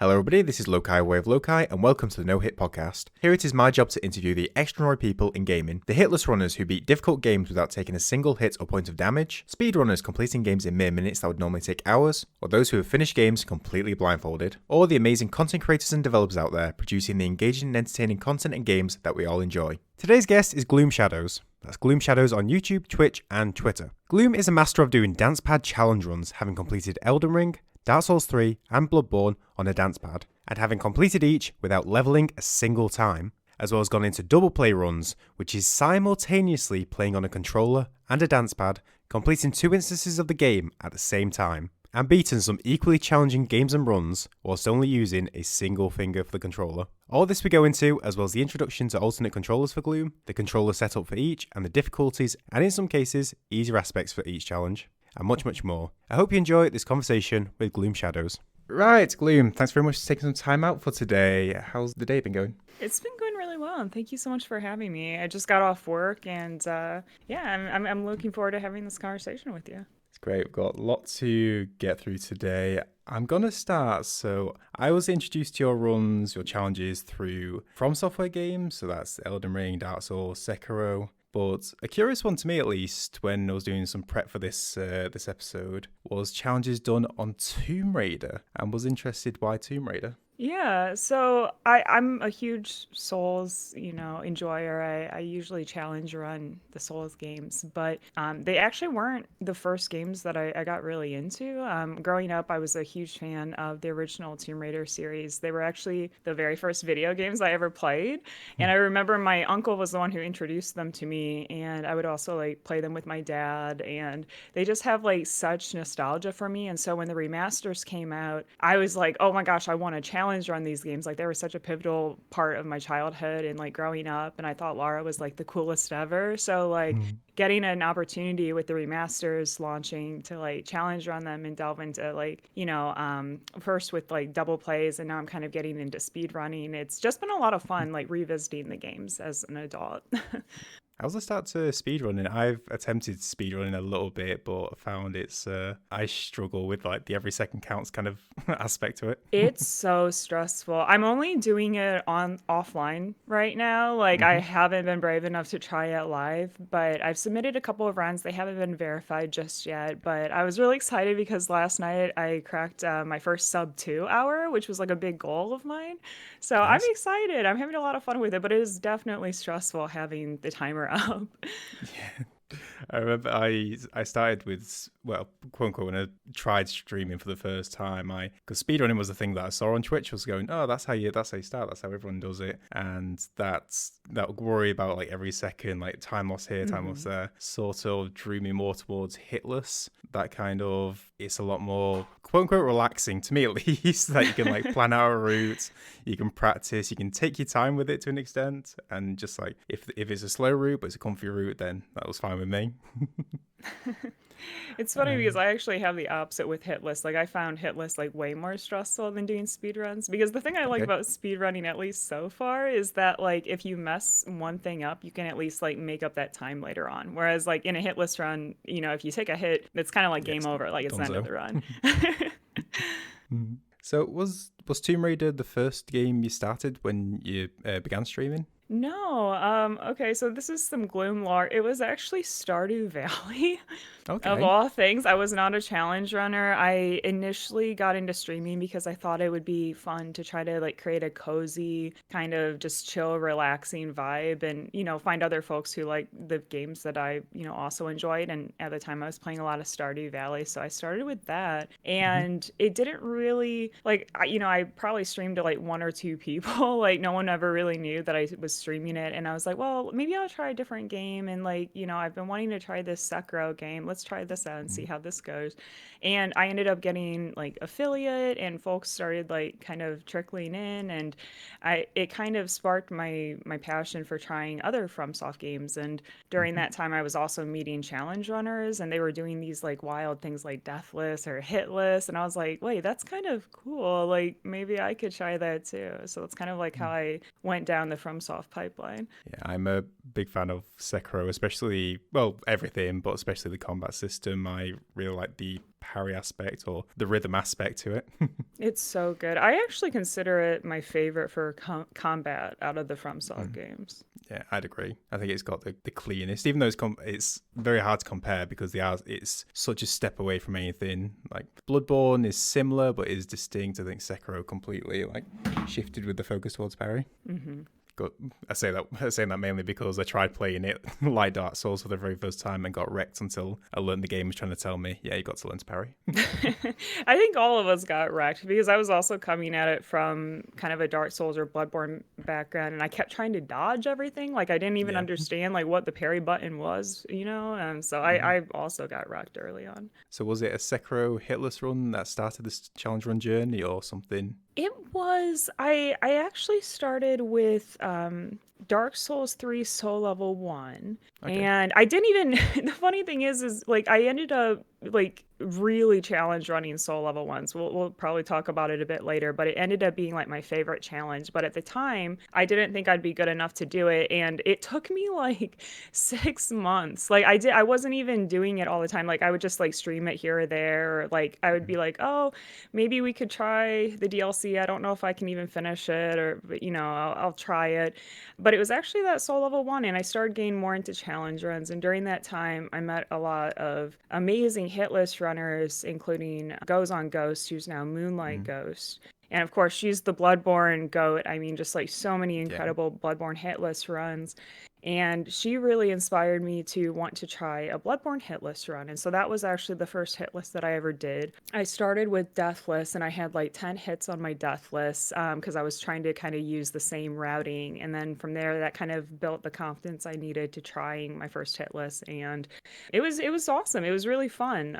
Hello everybody, this is Loci WayOfLoci and welcome to the No Hit Podcast. Here it is my job to interview the extraordinary people in gaming, the hitless runners who beat difficult games without taking a single hit or point of damage, speedrunners completing games in mere minutes that would normally take hours, or those who have finished games completely blindfolded, or the amazing content creators and developers out there producing the engaging and entertaining content and games that we all enjoy. Today's guest is Gloomshadows. That's Gloomshadows on YouTube, Twitch and Twitter. Gloom is a master of doing dance pad challenge runs, having completed Elden Ring, Dark Souls 3 and Bloodborne on a dance pad, and having completed each without leveling a single time, as well as gone into double play runs, which is simultaneously playing on a controller and a dance pad, completing 2 instances of the game at the same time, and beaten some equally challenging games and runs whilst only using a single finger for the controller. All this we go into, as well as the introduction to alternate controllers for Gloom, the controller setup for each, and the difficulties, and in some cases, easier aspects for each challenge, and much, much more. I hope you enjoy this conversation with Gloomshadows. Right, Gloom, thanks very much for taking some time out for today. How's the day been going? It's been going really well, and thank you so much for having me. I just got off work, and I'm looking forward to having this conversation with you. It's great. We've got a lot to get through today. I'm going to start. So I was introduced to your runs, your challenges through From Software games. So that's Elden Ring, Dark Souls, Sekiro. But a curious one to me, at least, when I was doing some prep for this episode, was challenges done on Tomb Raider, and was interested why Tomb Raider. Yeah, so I'm a huge Souls, enjoyer. I usually challenge run the Souls games, but they actually weren't the first games that I got really into. Growing up, I was a huge fan of the original Tomb Raider series. They were actually the very first video games I ever played, and I remember my uncle was the one who introduced them to me, and I would also like play them with my dad, and they just have like such nostalgia for me. And so when the remasters came out, I was like, oh my gosh, I want to challenge run these games. Like they were such a pivotal part of my childhood and like growing up, and I thought Lara was like the coolest ever. So like getting an opportunity with the remasters launching to like challenge run them and delve into like first with like double plays, and now I'm kind of getting into speed running. It's just been a lot of fun like revisiting the games as an adult. How's the start to speedrunning? I've attempted speedrunning a little bit, but found I struggle with like the every second counts kind of aspect to it. It's so stressful. I'm only doing it on offline right now. Like I haven't been brave enough to try it live, but I've submitted a couple of runs. They haven't been verified just yet, but I was really excited because last night I cracked my first sub 2 hour, which was like a big goal of mine. So Nice. I'm excited. I'm having a lot of fun with it, but it is definitely stressful having the timer up. Yeah. I remember I started with, well, quote unquote, when I tried streaming for the first time, because speedrunning was the thing that I saw on Twitch, was going, oh, that's how you start, that's how everyone does it. And that worry about like every second, like time loss here, time loss there, sort of drew me more towards hitless. That kind of, it's a lot more quote unquote relaxing to me at least, that you can like plan out a route, you can practice, you can take your time with it to an extent, and just like if it's a slow route but it's a comfy route, then that was fine with me. It's funny because I actually have the opposite with hitless. Like I found hitless like way more stressful than doing speedruns, because the thing I like about speedrunning, at least so far, is that like if you mess one thing up, you can at least like make up that time later on. Whereas like in a hitless run, if you take a hit, it's kind of like game over, like it's the end of the run. So was Tomb Raider the first game you started when you began streaming? No. Okay, so this is some Gloom lore. It was actually Stardew Valley. Okay. Of all things, I was not a challenge runner. I initially got into streaming because I thought it would be fun to try to like create a cozy kind of just chill, relaxing vibe, and find other folks who like the games that I also enjoyed. And at the time I was playing a lot of Stardew Valley, so I started with that. And it didn't really like I probably streamed to like 1 or 2 people. Like no one ever really knew that I was streaming it, and I was like, well, maybe I'll try a different game. And like I've been wanting to try this Sekiro game. Let's try this out and see how this goes. And I ended up getting like affiliate, and folks started like kind of trickling in, and it kind of sparked my passion for trying other FromSoft games. And during that time I was also meeting challenge runners, and they were doing these like wild things like deathless or hitless, and I was like, wait, that's kind of cool, like maybe I could try that too. So that's kind of like how I went down the FromSoft pipeline. Yeah, I'm a big fan of Sekiro, especially, well, everything, but especially the combat system. I really like the parry aspect or the rhythm aspect to it. It's so good. I actually consider it my favorite for combat out of the FromSoft games. Yeah, I'd agree. I think it's got the cleanest, even though it's very hard to compare because it's such a step away from anything. Like Bloodborne is similar but is distinct. I think Sekiro completely like shifted with the focus towards parry. Mm-hmm. I say that mainly because I tried playing it like Dark Souls for the very first time and got wrecked until I learned the game was trying to tell me, yeah, you got to learn to parry. I think all of us got wrecked because I was also coming at it from kind of a Dark Souls or Bloodborne background, and I kept trying to dodge everything. Like I didn't even Yeah. understand like what the parry button was, and so I also got wrecked early on. So was it a Sekiro hitless run that started this challenge run journey or something? It was. I actually started with Dark Souls 3 Soul Level 1. Okay. And I didn't even the funny thing is like I ended up like really challenge running Soul Level 1s. We'll probably talk about it a bit later, but it ended up being like my favorite challenge. But at the time, I didn't think I'd be good enough to do it, and it took me like 6 months. Like I wasn't even doing it all the time. Like I would just like stream it here or there, or like I would be like, "Oh, maybe we could try the DLC. I don't know if I can even finish it, or I'll try it." But it was actually that Soul Level 1, and I started getting more into challenge runs. And during that time, I met a lot of amazing hit list runners, including Goes on Ghost, who's now Moonlight Ghost. And of course, she's the Bloodborne GOAT. I mean, just like so many incredible Bloodborne hit list runs. And she really inspired me to want to try a Bloodborne hit list run. And so that was actually the first hit list that I ever did. I started with Deathless, and I had like 10 hits on my Deathless because I was trying to kind of use the same routing. And then from there, that kind of built the confidence I needed to trying my first hit list. And it was awesome. It was really fun.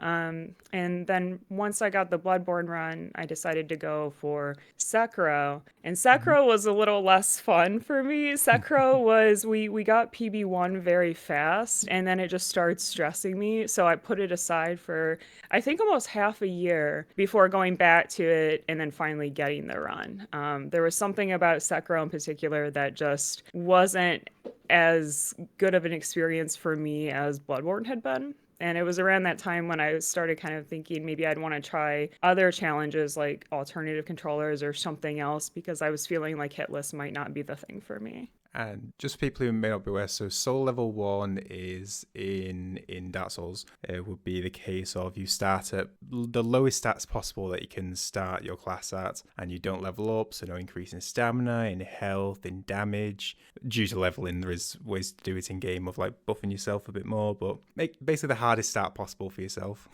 And then once I got the Bloodborne run, I decided to go for Sekiro. And Sekiro was a little less fun for me. Sekiro was, we got PB1 very fast, and then it just started stressing me. So I put it aside for, I think, almost half a year before going back to it and then finally getting the run. There was something about Sekiro in particular that just wasn't as good of an experience for me as Bloodborne had been. And it was around that time when I started kind of thinking maybe I'd want to try other challenges like alternative controllers or something else because I was feeling like hitless might not be the thing for me. And just for people who may not be aware, so Soul Level 1 is in Dark Souls. It would be the case of you start at the lowest stats possible that you can start your class at, and you don't level up, so no increase in stamina, in health, in damage. Due to leveling, there is ways to do it in game of like buffing yourself a bit more, but make basically the hardest start possible for yourself.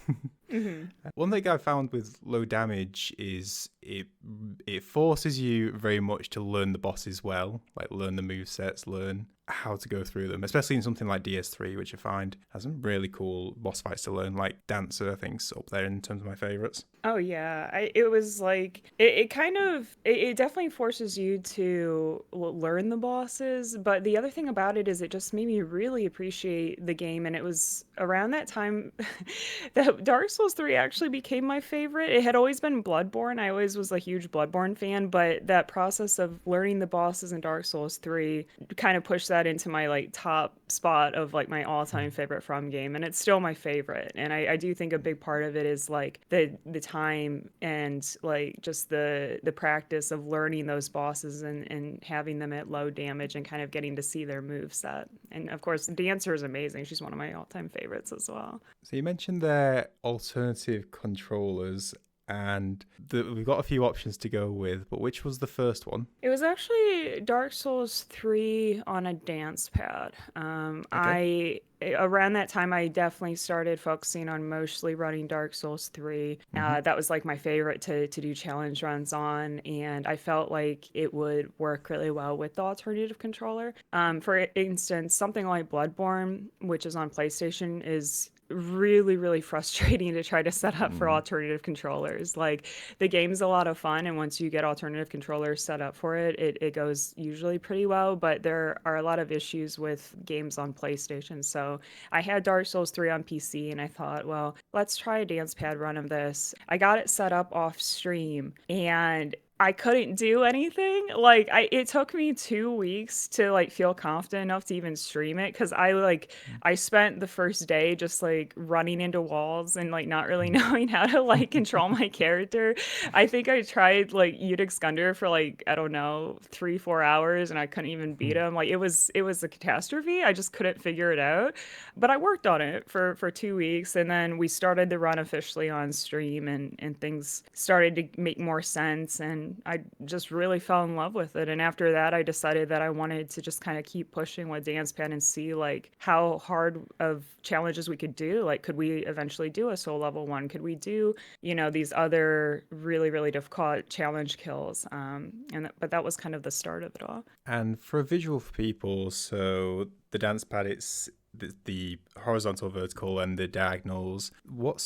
One thing I found with low damage is it forces you very much to learn the bosses well, like learn the movesets, learn how to go through them, especially in something like DS3, which I find has some really cool boss fights to learn, like Dancer, I think's up there in terms of my favorites. Oh yeah, it was like it kind of it definitely forces you to learn the bosses, but the other thing about it is it just made me really appreciate the game, and it was around that time that Dark Souls 3 actually became my favorite. It had always been Bloodborne. I always was a huge Bloodborne fan, but that process of learning the bosses in Dark Souls 3 kind of pushed that into my like top spot of like my all-time favorite From game, and it's still my favorite. And I do think a big part of it is like the time and like just the practice of learning those bosses and having them at low damage and kind of getting to see their move set. And of course, Dancer is amazing. She's one of my all-time favorites as well. So you mentioned their alternative controllers, and we've got a few options to go with, but which was the first one? It was actually Dark Souls 3 on a dance pad. Okay. Around that time, I definitely started focusing on mostly running Dark Souls 3. That was like my favorite to do challenge runs on, and I felt like it would work really well with the alternative controller. For instance, something like Bloodborne, which is on PlayStation, is really frustrating to try to set up for alternative controllers. Like the game's a lot of fun, and once you get alternative controllers set up for it, it goes usually pretty well, but there are a lot of issues with games on PlayStation. So I had Dark Souls 3 on PC, and I thought, well, let's try a dance pad run of this. I got it set up off stream, and I couldn't do anything. Like it took me 2 weeks to like feel confident enough to even stream it because I spent the first day just like running into walls and like not really knowing how to like control my character. I think I tried like Udic Gundyr for like I don't know 3-4 hours and I couldn't even beat him. Like it was a catastrophe. I just couldn't figure it out. But I worked on it for 2 weeks and then we started the run officially on stream and things started to make more sense and I just really fell in love with it. And after that I decided that I wanted to just kind of keep pushing with Dancepad and see like how hard of challenges we could do. Like could we eventually do a soul level one? Could we do, these other really, really difficult challenge kills? But that was kind of the start of it all. And for a visual for people, so the dance pad, it's the horizontal, vertical, and the diagonals. What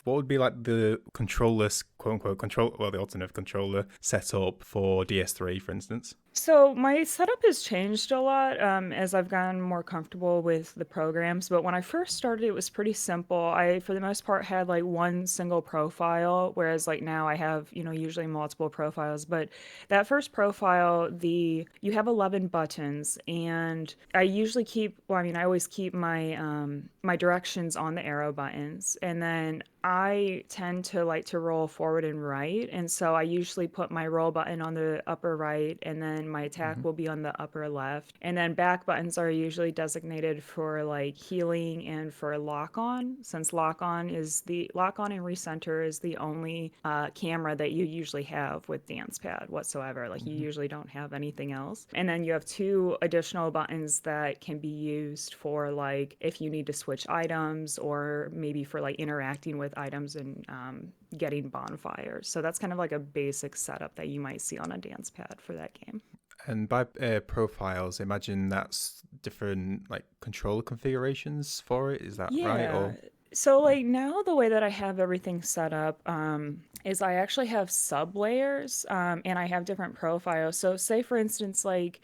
would be like the controllers, quote unquote, the alternative controller setup for DS3, for instance? So my setup has changed a lot as I've gotten more comfortable with the programs. But when I first started, it was pretty simple. I, for the most part, had like one single profile, whereas like now I have, usually multiple profiles. But that first profile, you have 11 buttons, and I usually I always keep my directions on the arrow buttons, and then I tend to like to roll forward and right. And so I usually put my roll button on the upper right, and then my attack will be on the upper left. And then back buttons are usually designated for like healing and for lock on, since lock on and recenter is the only camera that you usually have with Dancepad whatsoever. Like you usually don't have anything else. And then you have two additional buttons that can be used for like if you need to switch items or maybe for like interacting with items and getting bonfires. So that's kind of like a basic setup that you might see on a dance pad for that game. And by profiles, imagine that's different like controller configurations for it. Is that right? Yeah. So like now the way that I have everything set up is I actually have sub layers and I have different profiles. So say for instance like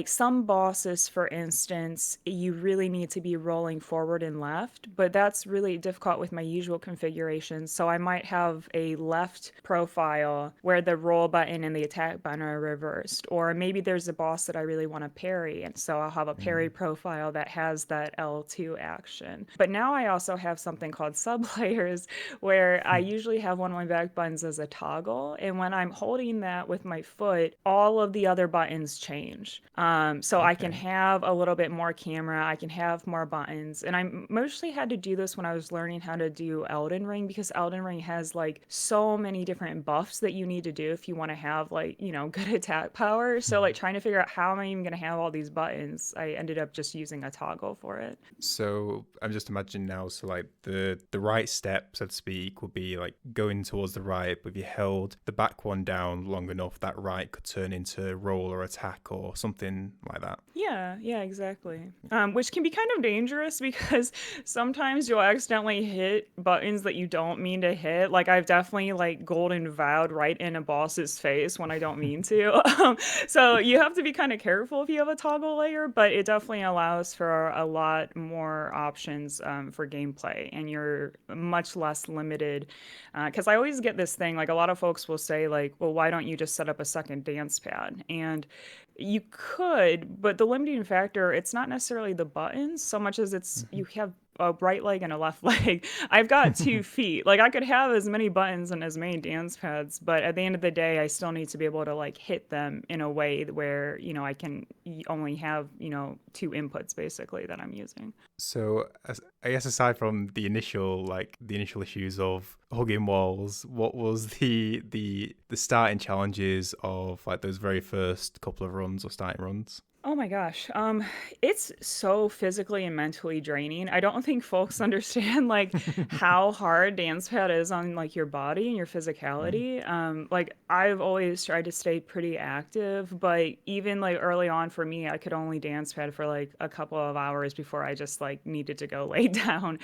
some bosses, for instance, you really need to be rolling forward and left, but that's really difficult with my usual configuration. So I might have a left profile where the roll button and the attack button are reversed. Or maybe there's a boss that I really want to parry, and so I'll have a parry profile that has that L2 action. But now I also have something called sub layers where I usually have one of my back buttons as a toggle, and when I'm holding that with my foot, all of the other buttons change. So I can have a little bit more camera, I can have more buttons. And I mostly had to do this when I was learning how to do Elden Ring, because Elden Ring has like so many different buffs that you need to do if you want to have like, good attack power. So like trying to figure out how am I even going to have all these buttons, I ended up just using a toggle for it. So I'm just imagining now, so like the right step, so to speak, would be like going towards the right, but if you held the back one down long enough, that right could turn into roll or attack or something like that. Yeah, exactly. Which can be kind of dangerous because sometimes you'll accidentally hit buttons that you don't mean to hit. Like I've definitely like golden vowed right in a boss's face when I don't mean to. So you have to be kind of careful if you have a toggle layer, but it definitely allows for a lot more options for gameplay, and you're much less limited. Because I always get this thing, like a lot of folks will say like, well, why don't you just set up a second dance pad? And you could, but the limiting factor, it's not necessarily the buttons so much as it's you have a right leg and a left leg. I've got 2 feet. Like I could have as many buttons and as many dance pads, but at the end of the day, I still need to be able to like hit them in a way where, I can only have, two inputs basically that I'm using. So I guess aside from the initial issues of hugging walls, what was the starting challenges of like those very first couple of runs or starting runs? Oh my gosh. It's so physically and mentally draining. I don't think folks understand like how hard dance pad is on like your body and your physicality. Like I've always tried to stay pretty active, but even like early on for me, I could only dance pad for like a couple of hours before I just like needed to go lay down.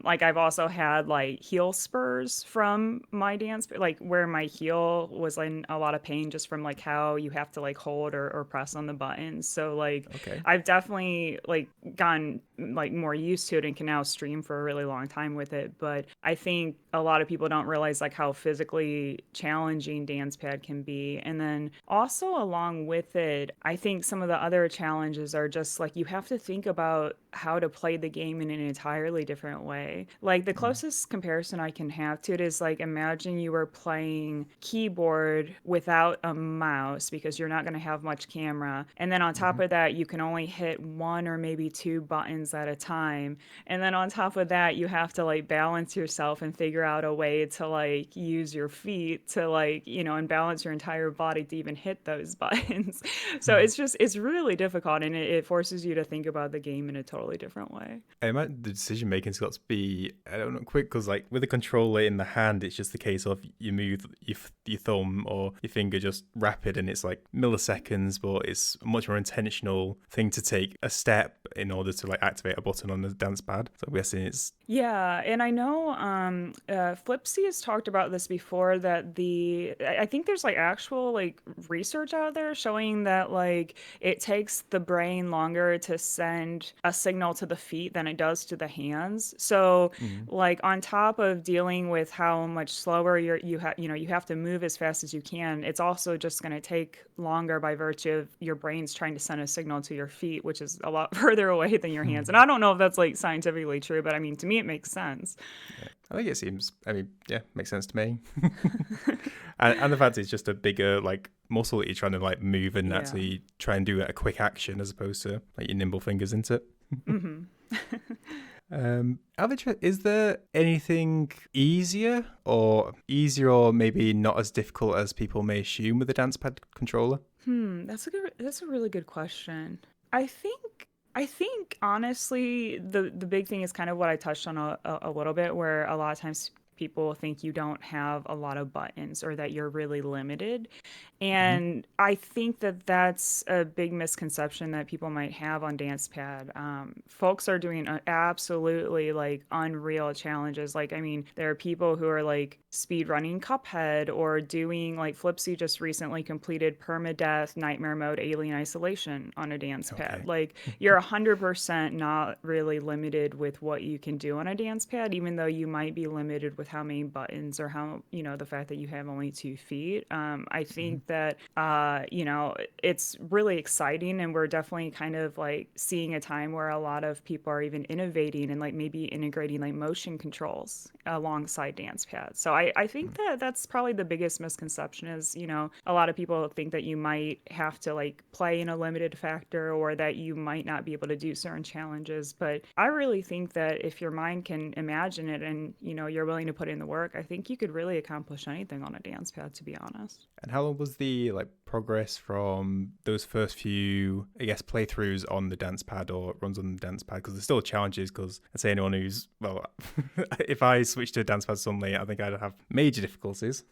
Like I've also had like heel spurs from my dance, like where my heel was in a lot of pain just from like how you have to like hold or press on the button. buttons. So like Okay. I've definitely like gotten like more used to it and can now stream for a really long time with it. But I think a lot of people don't realize like how physically challenging dance pad can be. And then also along with it, I think some of the other challenges are just like you have to think about how to play the game in an entirely different way. Like the closest comparison I can have to it is like imagine you were playing keyboard without a mouse because you're not going to have much camera. And then on top Mm-hmm. of that, you can only hit one or maybe two buttons at a time. And then on top of that, you have to like balance yourself and figure out a way to like use your feet to like, and balance your entire body to even hit those buttons. So it's really difficult and it forces you to think about the game in a totally different way. I imagine the decision making's got to be, I don't know, quick, because like with the controller in the hand, it's just the case of you move your thumb or your finger just rapid, and it's like milliseconds, but it's a much more intentional thing to take a step in order to like activate a button on the dance pad. So I'm guessing it's Yeah, and I know Flipsy has talked about this before that I think there's like actual like research out there showing that like it takes the brain longer to send a signal to the feet than it does to the hands. So like on top of dealing with how much slower you have to move as fast as you can, it's also just going to take longer by virtue of your brain's trying to send a signal to your feet, which is a lot further away than your hands. And I don't know if that's like scientifically true, but I mean to me it makes sense. yeah. I think it seems. I mean, yeah, makes sense to me. And the fact it's just a bigger like muscle that you're trying to like move and Yeah. actually try and do a quick action as opposed to like your nimble fingers into it. Out of interest, is there anything easier or maybe not as difficult as people may assume with the dance pad controller? That's a really good question. I think I think honestly the big thing is kind of what I touched on a little bit where a lot of times people think you don't have a lot of buttons or that you're really limited. Mm-hmm. And I think that that's a big misconception that people might have on DancePad. Folks are doing absolutely like unreal challenges. Like, I mean, there are people who are like speed running Cuphead or doing like Flipsy just recently completed permadeath nightmare mode alien isolation on a DancePad. Okay. Like, you're 100% not really limited with what you can do on a DancePad, even though you might be limited with how many buttons or how, the fact that you have only 2 feet. I Mm-hmm. think that it's really exciting, and we're definitely kind of like seeing a time where a lot of people are even innovating and like maybe integrating like motion controls alongside dance pads. So I think that that's probably the biggest misconception is, a lot of people think that you might have to like play in a limited factor or that you might not be able to do certain challenges. But I really think that if your mind can imagine it and, you're willing to put in the work, I think you could really accomplish anything on a dance pad, to be honest. And how long was the like progress from those first few, I guess, playthroughs on the dance pad or runs on the dance pad? Because there's still challenges. Because I'd say anyone who's if I switched to a dance pad suddenly, I think I'd have major difficulties.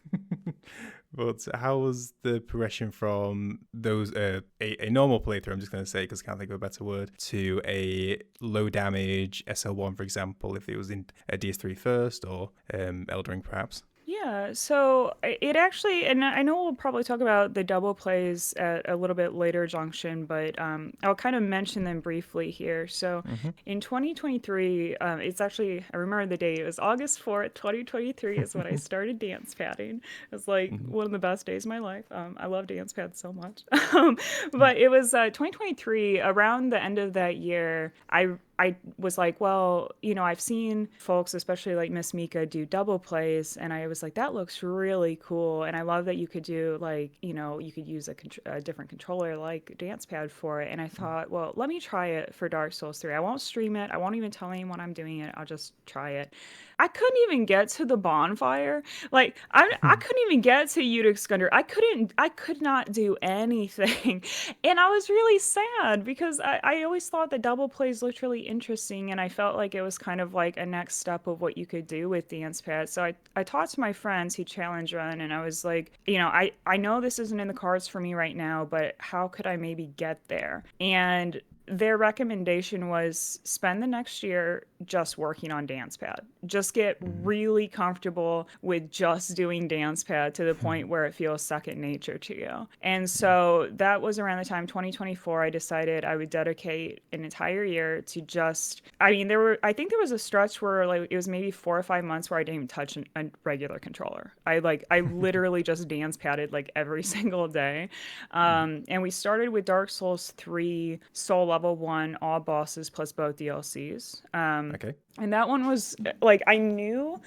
But how was the progression from those a normal playthrough? I'm just going to say because I can't think of a better word to a low damage SL1, for example, if it was in a DS3 first or Elden Ring perhaps. Yeah, so it actually, and I know we'll probably talk about the double plays at a little bit later junction, but I'll kind of mention them briefly here. So Mm-hmm. in 2023, it's actually, I remember the date, it was August 4th, 2023 is when I started dance padding. It was like Mm-hmm. one of the best days of my life. I love dance pads so much. But it was 2023, around the end of that year, I was like, well, I've seen folks, especially like Miss Mika, do double plays, and I was like, that looks really cool, and I love that you could do like, you could use a different controller like dance pad for it, and I thought, well, let me try it for Dark Souls 3. I won't stream it. I won't even tell anyone I'm doing it. I'll just try it. I couldn't even get to the bonfire. Like I couldn't even get to Udic Gunner. I could not do anything. And I was really sad because I always thought the double plays looked really interesting and I felt like it was kind of like a next step of what you could do with dance pads. So I talked to my friends who challenge run and I was like, I know this isn't in the cards for me right now, but how could I maybe get there? And their recommendation was spend the next year just working on dance pad. Just get really comfortable with just doing dance pad to the point where it feels second nature to you. And so that was around the time 2024 I decided I would dedicate an entire year to just, I mean, I think there was a stretch where like it was maybe 4 or 5 months where I didn't even touch a regular controller. I literally just dance padded like every single day. And we started with Dark Souls 3, Soul Level 1, all bosses plus both DLCs. Okay. And that one was like, I knew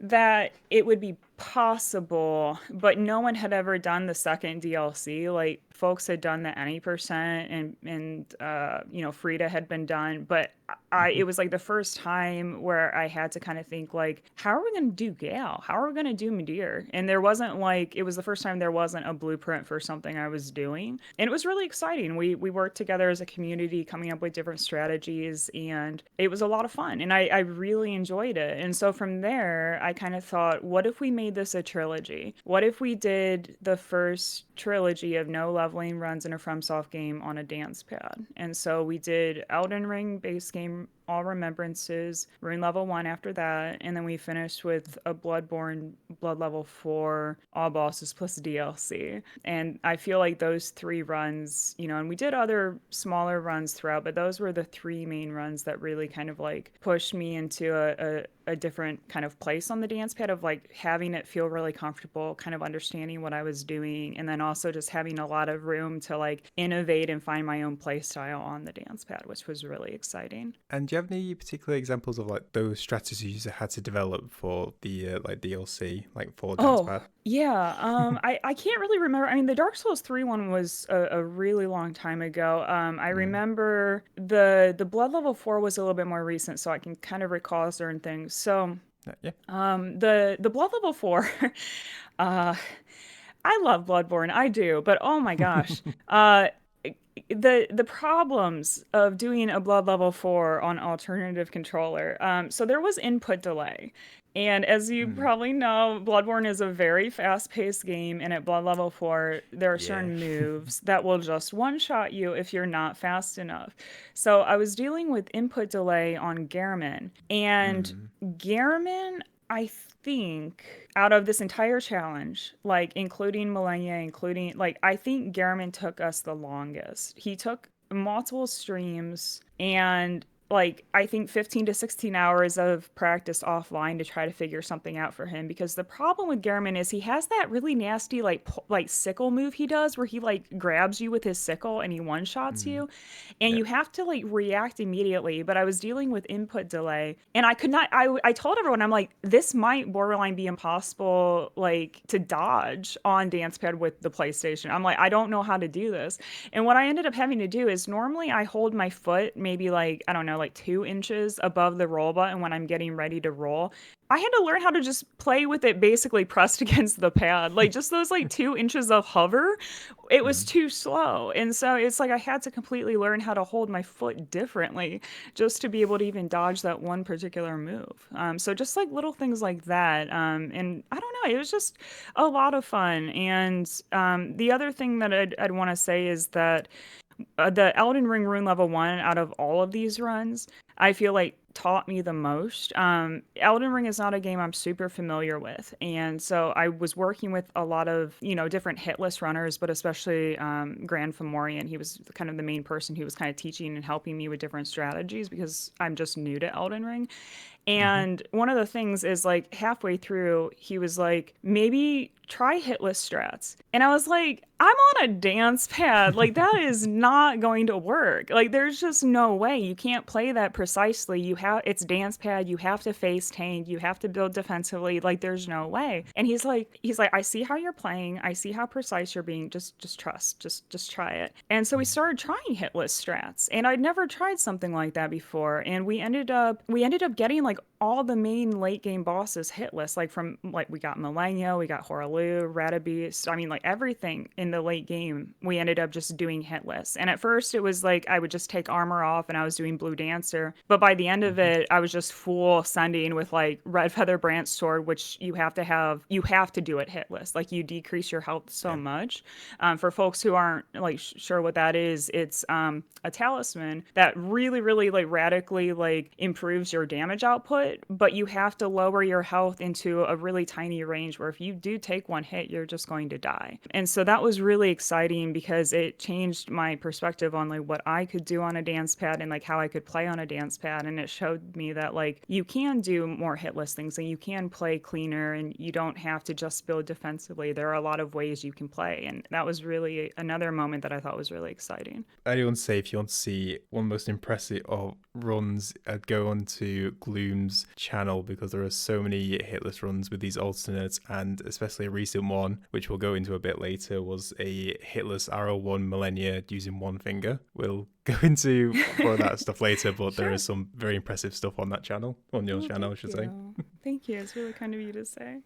that it would be possible, but no one had ever done the second DLC. Like folks had done the any percent and you know, Frida had been done, but it was like the first time where I had to kind of think like, how are we going to do Gale? How are we going to do Midir? And there wasn't like, it was the first time there wasn't a blueprint for something I was doing. And it was really exciting. We worked together as a community coming up with different strategies, and it was a lot of fun. And I really enjoyed it. And so from there, I kind of thought, what if we made this a trilogy? What if we did the first trilogy of no leveling runs in a FromSoft game on a dance pad? And so we did Elden Ring base game, all Remembrances, Rune Level 1 after that, and then we finished with a Bloodborne Blood Level 4, all bosses plus DLC. And I feel like those 3 runs, you know, and we did other smaller runs throughout, but those were the 3 main runs that really kind of like pushed me into a different kind of place on the dance pad of like having it feel really comfortable, kind of understanding what I was doing, and then also just having a lot of room to like innovate and find my own play style on the dance pad, which was really exciting. And do you have any particular examples of like those strategies you had to develop for the like DLC, like for dance pad? Yeah. I can't really remember. I mean, the Dark Souls 3 one was a really long time ago. I remember the Blood Level 4 was a little bit more recent, so I can kind of recall certain things. So, Yeah. the Blood Level 4, uh, I love Bloodborne, I do, but oh my gosh, the problems of doing a Blood Level 4 on alternative controller. So there was input delay. And as you probably know, Bloodborne is a very fast-paced game, and at Blood Level 4, there are certain moves that will just one-shot you if you're not fast enough. So I was dealing with input delay on Gehrman, and Gehrman, I think, out of this entire challenge, like including Millennia, including like I think Gehrman took us the longest. He took multiple streams and like I think 15 to 16 hours of practice offline to try to figure something out for him, because the problem with Gehrman is he has that really nasty like sickle move he does where he like grabs you with his sickle and he one shots you, and you have to like react immediately. But I was dealing with input delay and I could not. I told everyone, I'm like, this might borderline be impossible like to dodge on dance pad with the PlayStation. I'm like, I don't know how to do this. And what I ended up having to do is normally I hold my foot maybe like, I don't know, like 2 inches above the roll button when I'm getting ready to roll. I had to learn how to just play with it basically pressed against the pad. Like just those like 2 inches of hover, it was too slow. And so it's like I had to completely learn how to hold my foot differently just to be able to even dodge that one particular move. So just like little things like that. And I don't know, it was just a lot of fun. And the other thing that I'd want to say is that the Elden Ring Rune Level 1 out of all of these runs, I feel like taught me the most. Elden Ring is not a game I'm super familiar with. And so I was working with a lot of, you know, different hitless runners, but especially Grand Fomorian. He was kind of the main person who was kind of teaching and helping me with different strategies because I'm just new to Elden Ring. And one of the things is like halfway through, he was like, maybe try hitless strats. And I was like, I'm on a dance pad. Like, that is not going to work. Like, there's just no way. You can't play that precisely. It's dance pad. You have to face tank. You have to build defensively. Like, there's no way. And he's like, I see how you're playing. I see how precise you're being. Just trust. Just try it. And so we started trying hitless strats. And I'd never tried something like that before. And we ended up getting like all the main late game bosses hitless. Like from like we got Millennia, we got Horaloo, Ratabeast. I mean, like everything in the late game, we ended up just doing hitless. And at first, it was like I would just take armor off, and I was doing Blue Dancer. But by the end of it, I was just full sending with like Red Feather Branch Sword, which you have to do it hitless. Like you decrease your health so much. For folks who aren't like sure what that is, it's a talisman that really like radically like improves your damage output, but you have to lower your health into a really tiny range where if you do take one hit, you're just going to die. And so that was really exciting because it changed my perspective on like what I could do on a dance pad and like how I could play on a dance pad. And it showed me that like you can do more hitless things and you can play cleaner and you don't have to just build defensively. There are a lot of ways you can play. And that was really another moment that I thought was really exciting. Anyone's say if you want to see one of the most impressive of runs, I'd go onto Gloom's channel because there are so many hitless runs with these alternates, and especially a recent one, which we'll go into a bit later, was a hitless arrow 1 Millennia using one finger. We'll go into more of that stuff later, but there is some very impressive stuff on that channel, on your channel, I should say. Thank you. It's really kind of you to say.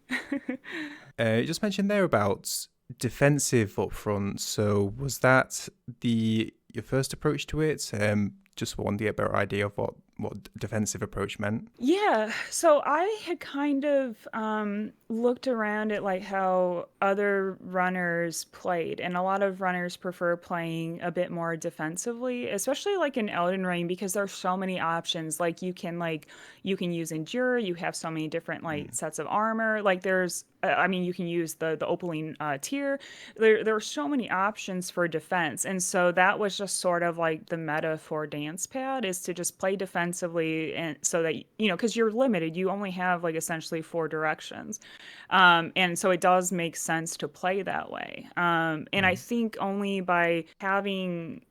You just mentioned there about defensive up front. So was that your first approach to it? Just wanted to get a better idea of what defensive approach meant. Yeah, so I had kind of looked around at like how other runners played, and a lot of runners prefer playing a bit more defensively, especially like in Elden Ring, because there's so many options. Like you can use Endure, you have so many different like sets of armor. Like there's I mean, you can use the Opaline tier. There are so many options for defense, and so that was just sort of like the meta for Dance Pad is to just play defensively, and so that because you're limited, you only have like essentially 4 directions, and so it does make sense to play that way. And I think only by having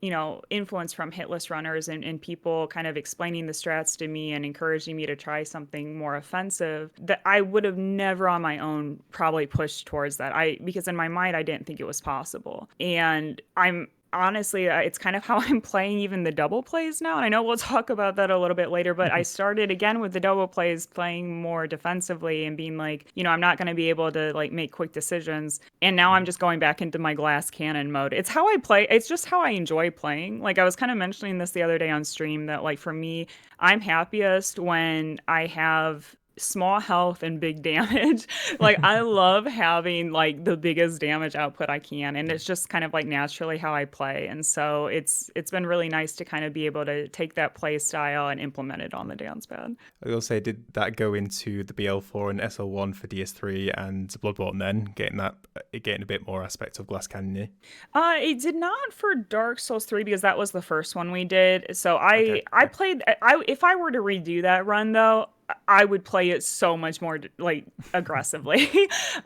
influence from hitless runners and people kind of explaining the strats to me and encouraging me to try something more offensive, that I would have never on my own probably pushed towards that. Because in my mind I didn't think it was possible. And I'm honestly, it's kind of how I'm playing even the double plays now. And I know we'll talk about that a little bit later, but I started again with the double plays playing more defensively and being like, I'm not going to be able to like make quick decisions. And now I'm just going back into my glass cannon mode. It's how I play. It's just how I enjoy playing. Like I was kind of mentioning this the other day on stream that like for me, I'm happiest when I have small health and big damage. Like I love having like the biggest damage output I can, and it's just kind of like naturally how I play. And so it's been really nice to kind of be able to take that play style and implement it on the dance pad. I will say, did that go into the BL4 and SL1 for DS3 and Bloodborne then, getting a bit more aspect of glass cannon? It did not for Dark Souls 3 because that was the first one we did. So I played if I were to redo that run though, I would play it so much more like aggressively.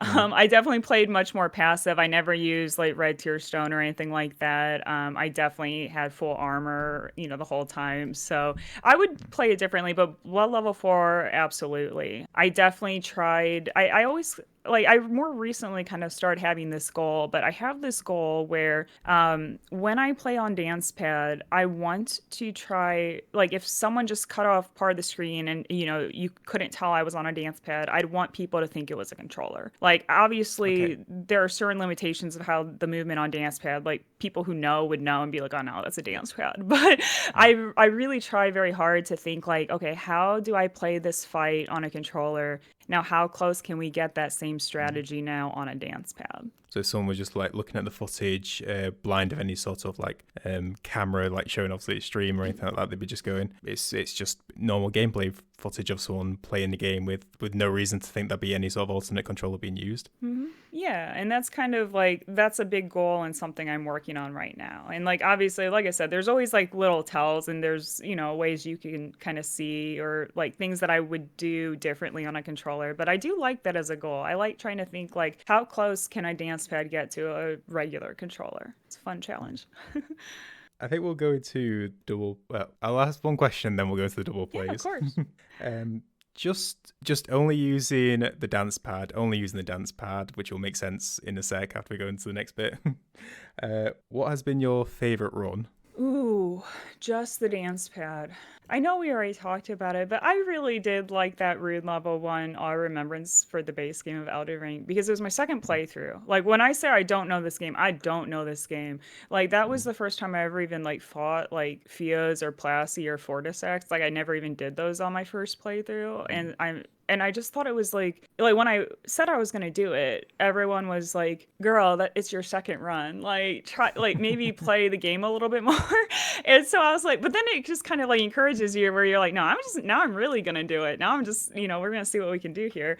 I definitely played much more passive. I never used like Red Tear Stone or anything like that. I definitely had full armor, the whole time. So I would play it differently, but Blood Level 4, absolutely. I definitely tried. I always I more recently kind of started having this goal, but I have this goal where when I play on Dance Pad, I want to try, like if someone just cut off part of the screen and, you couldn't tell I was on a Dance Pad, I'd want people to think it was a controller. Like obviously there are certain limitations of how the movement on Dance Pad, like people who know would know and be like, oh no, that's a Dance Pad. But I really try very hard to think like, okay, how do I play this fight on a controller? Now, how close can we get that same strategy now on a dance pad? So if someone was just like looking at the footage, blind of any sort of like camera, like showing obviously a stream or anything like that, they'd be just going, it's just normal gameplay footage of someone playing the game with no reason to think there'd be any sort of alternate controller being used. Mm-hmm. Yeah, and that's kind of like, that's a big goal and something I'm working on right now. And like, obviously, like I said, there's always like little tells and there's, ways you can kind of see or like things that I would do differently on a controller. But I do like that as a goal. I like trying to think like, how close can a dance pad get to a regular controller? It's a fun challenge. I think we'll go into double. Well, I'll ask one question, then we'll go into the double plays. Yeah, of course. Just only using the dance pad, which will make sense in a sec after we go into the next bit. What has been your favorite run? Ooh, just the dance pad. I know we already talked about it, but I really did like that Rude Level 1 All Remembrance for the base game of Elden Ring because it was my second playthrough. Like, when I say I don't know this game, I don't know this game. Like, that was the first time I ever even, like, fought, like, Fias or Plasty or Fortisex. Like, I never even did those on my first playthrough, and I just thought it was like when I said I was gonna do it, everyone was like, "Girl, that it's your second run. Like try like maybe play the game a little bit more." And so I was like, but then it just kind of like encourages you where you're like, "No, I'm really gonna do it. Now I'm just we're gonna see what we can do here."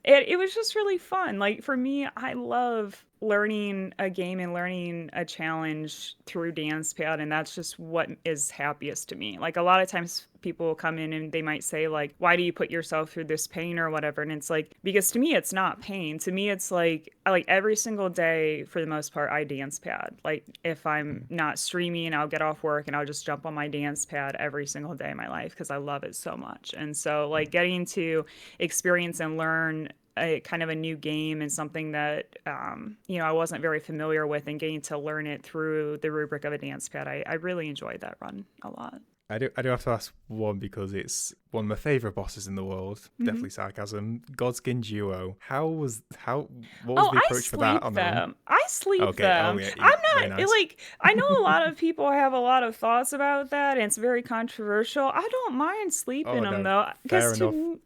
It was just really fun. Like for me, I love learning a game and learning a challenge through dance pad, and that's just what is happiest to me. Like a lot of times people will come in and they might say like, why do you put yourself through this pain or whatever, and it's like, because to me it's not pain. To me it's like every single day for the most part I dance pad. Like if I'm not streaming, I'll get off work and I'll just jump on my dance pad every single day of my life because I love it so much. And so like getting to experience and learn a kind of a new game and something that I wasn't very familiar with, and getting to learn it through the rubric of a dance pad, I really enjoyed that run a lot. I do have to ask one because it's one of my favorite bosses in the world. Mm-hmm. Definitely sarcasm. Godskin Duo. What was Oh, the I approach for that sleep on the run? them. I sleep Okay. Oh them. yeah. I'm Very not nice. like I know a lot of people have a lot of thoughts about that, and it's very controversial. I don't mind sleeping Oh them no. though, because Fair enough.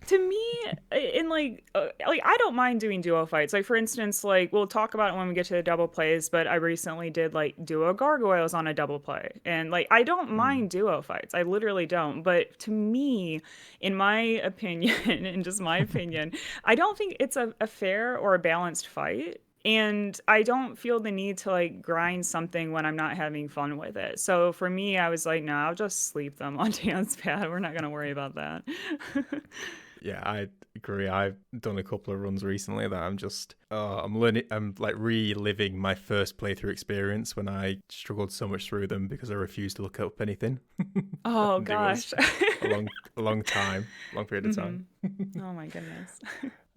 to me, in like I don't mind doing duo fights. Like for instance, like we'll talk about it when we get to the double plays, but I recently did like duo gargoyles on a double play, and like I don't Mm. mind duo fights. I literally don't. But to me, in my opinion, in just my opinion, I don't think it's a fair or a balanced fight. And I don't feel the need to like grind something when I'm not having fun with it. So for me, I was like, no, I'll just sleep them on dance pad. We're not going to worry about that. Yeah, I agree. I've done a couple of runs recently that I'm learning. I'm like reliving my first playthrough experience when I struggled so much through them because I refused to look up anything. Oh And it was gosh. a long time, long period of time. Hmm. Oh my goodness.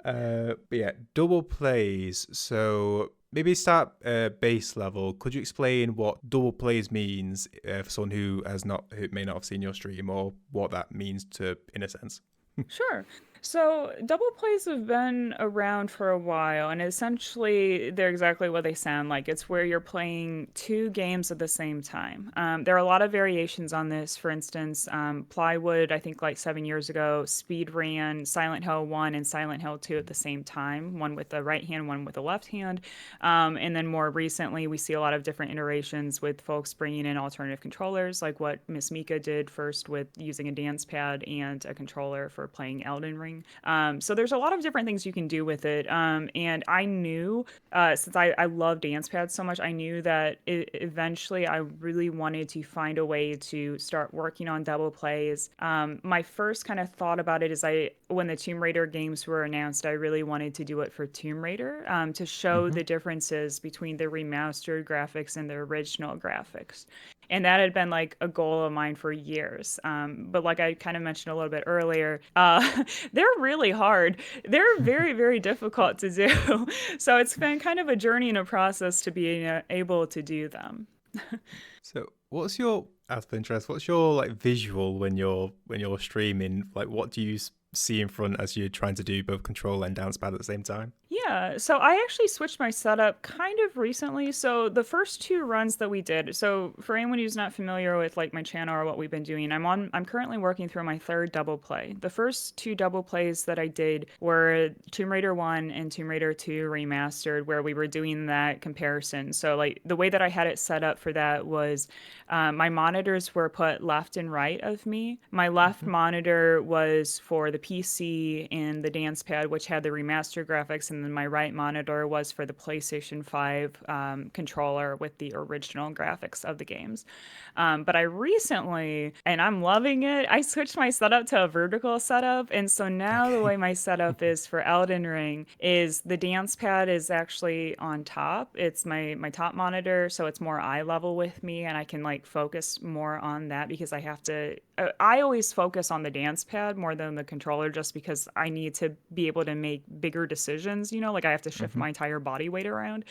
But yeah, double plays. So maybe start base level. Could you explain what double plays means for someone who may not have seen your stream, or what that means to in a sense? Sure. So double plays have been around for a while, and essentially they're exactly what they sound like. It's where you're playing two games at the same time. There are a lot of variations on this. For instance, Plywood, I think like 7 years ago, speed ran Silent Hill 1 and Silent Hill 2 at the same time, one with the right hand, one with the left hand. And then more recently, we see a lot of different iterations with folks bringing in alternative controllers, like what Miss Mika did first with using a dance pad and a controller for playing Elden Ring. So there's a lot of different things you can do with it. And I knew, since I love dance pads so much, I knew that eventually I really wanted to find a way to start working on double plays. My first kind of thought about it is when the Tomb Raider games were announced, I really wanted to do it for Tomb Raider, to show Hmm. the differences between the remastered graphics and the original graphics. And that had been like a goal of mine for years. But like I kind of mentioned a little bit earlier, they're really hard. They're very, very difficult to do. So it's been kind of a journey and a process to be able to do them. So, what's your out of interest? What's your like visual when you're streaming? Like, what do you see in front as you're trying to do both control and dance pad at the same time? Yeah, so I actually switched my setup kind of recently. So the first two runs that we did, so for anyone who's not familiar with like my channel or what we've been doing, I'm currently working through my third double play. The first two double plays that I did were Tomb Raider 1 and Tomb Raider 2 remastered, where we were doing that comparison. So like the way that I had it set up for that was my monitors were put left and right of me. My left Hmm. monitor was for the PC and the dance pad, which had the remaster graphics, and then my right monitor was for the PlayStation 5 controller with the original graphics of the games. But I recently, and I'm loving it, I switched my setup to a vertical setup. And so now the Okay. way my setup is for Elden Ring is the dance pad is actually on top. It's my top monitor, so it's more eye level with me, and I can like focus more on that because I have to. I always focus on the dance pad more than the controller just because I need to be able to make bigger decisions decisions, like I have to shift Hmm. my entire body weight around.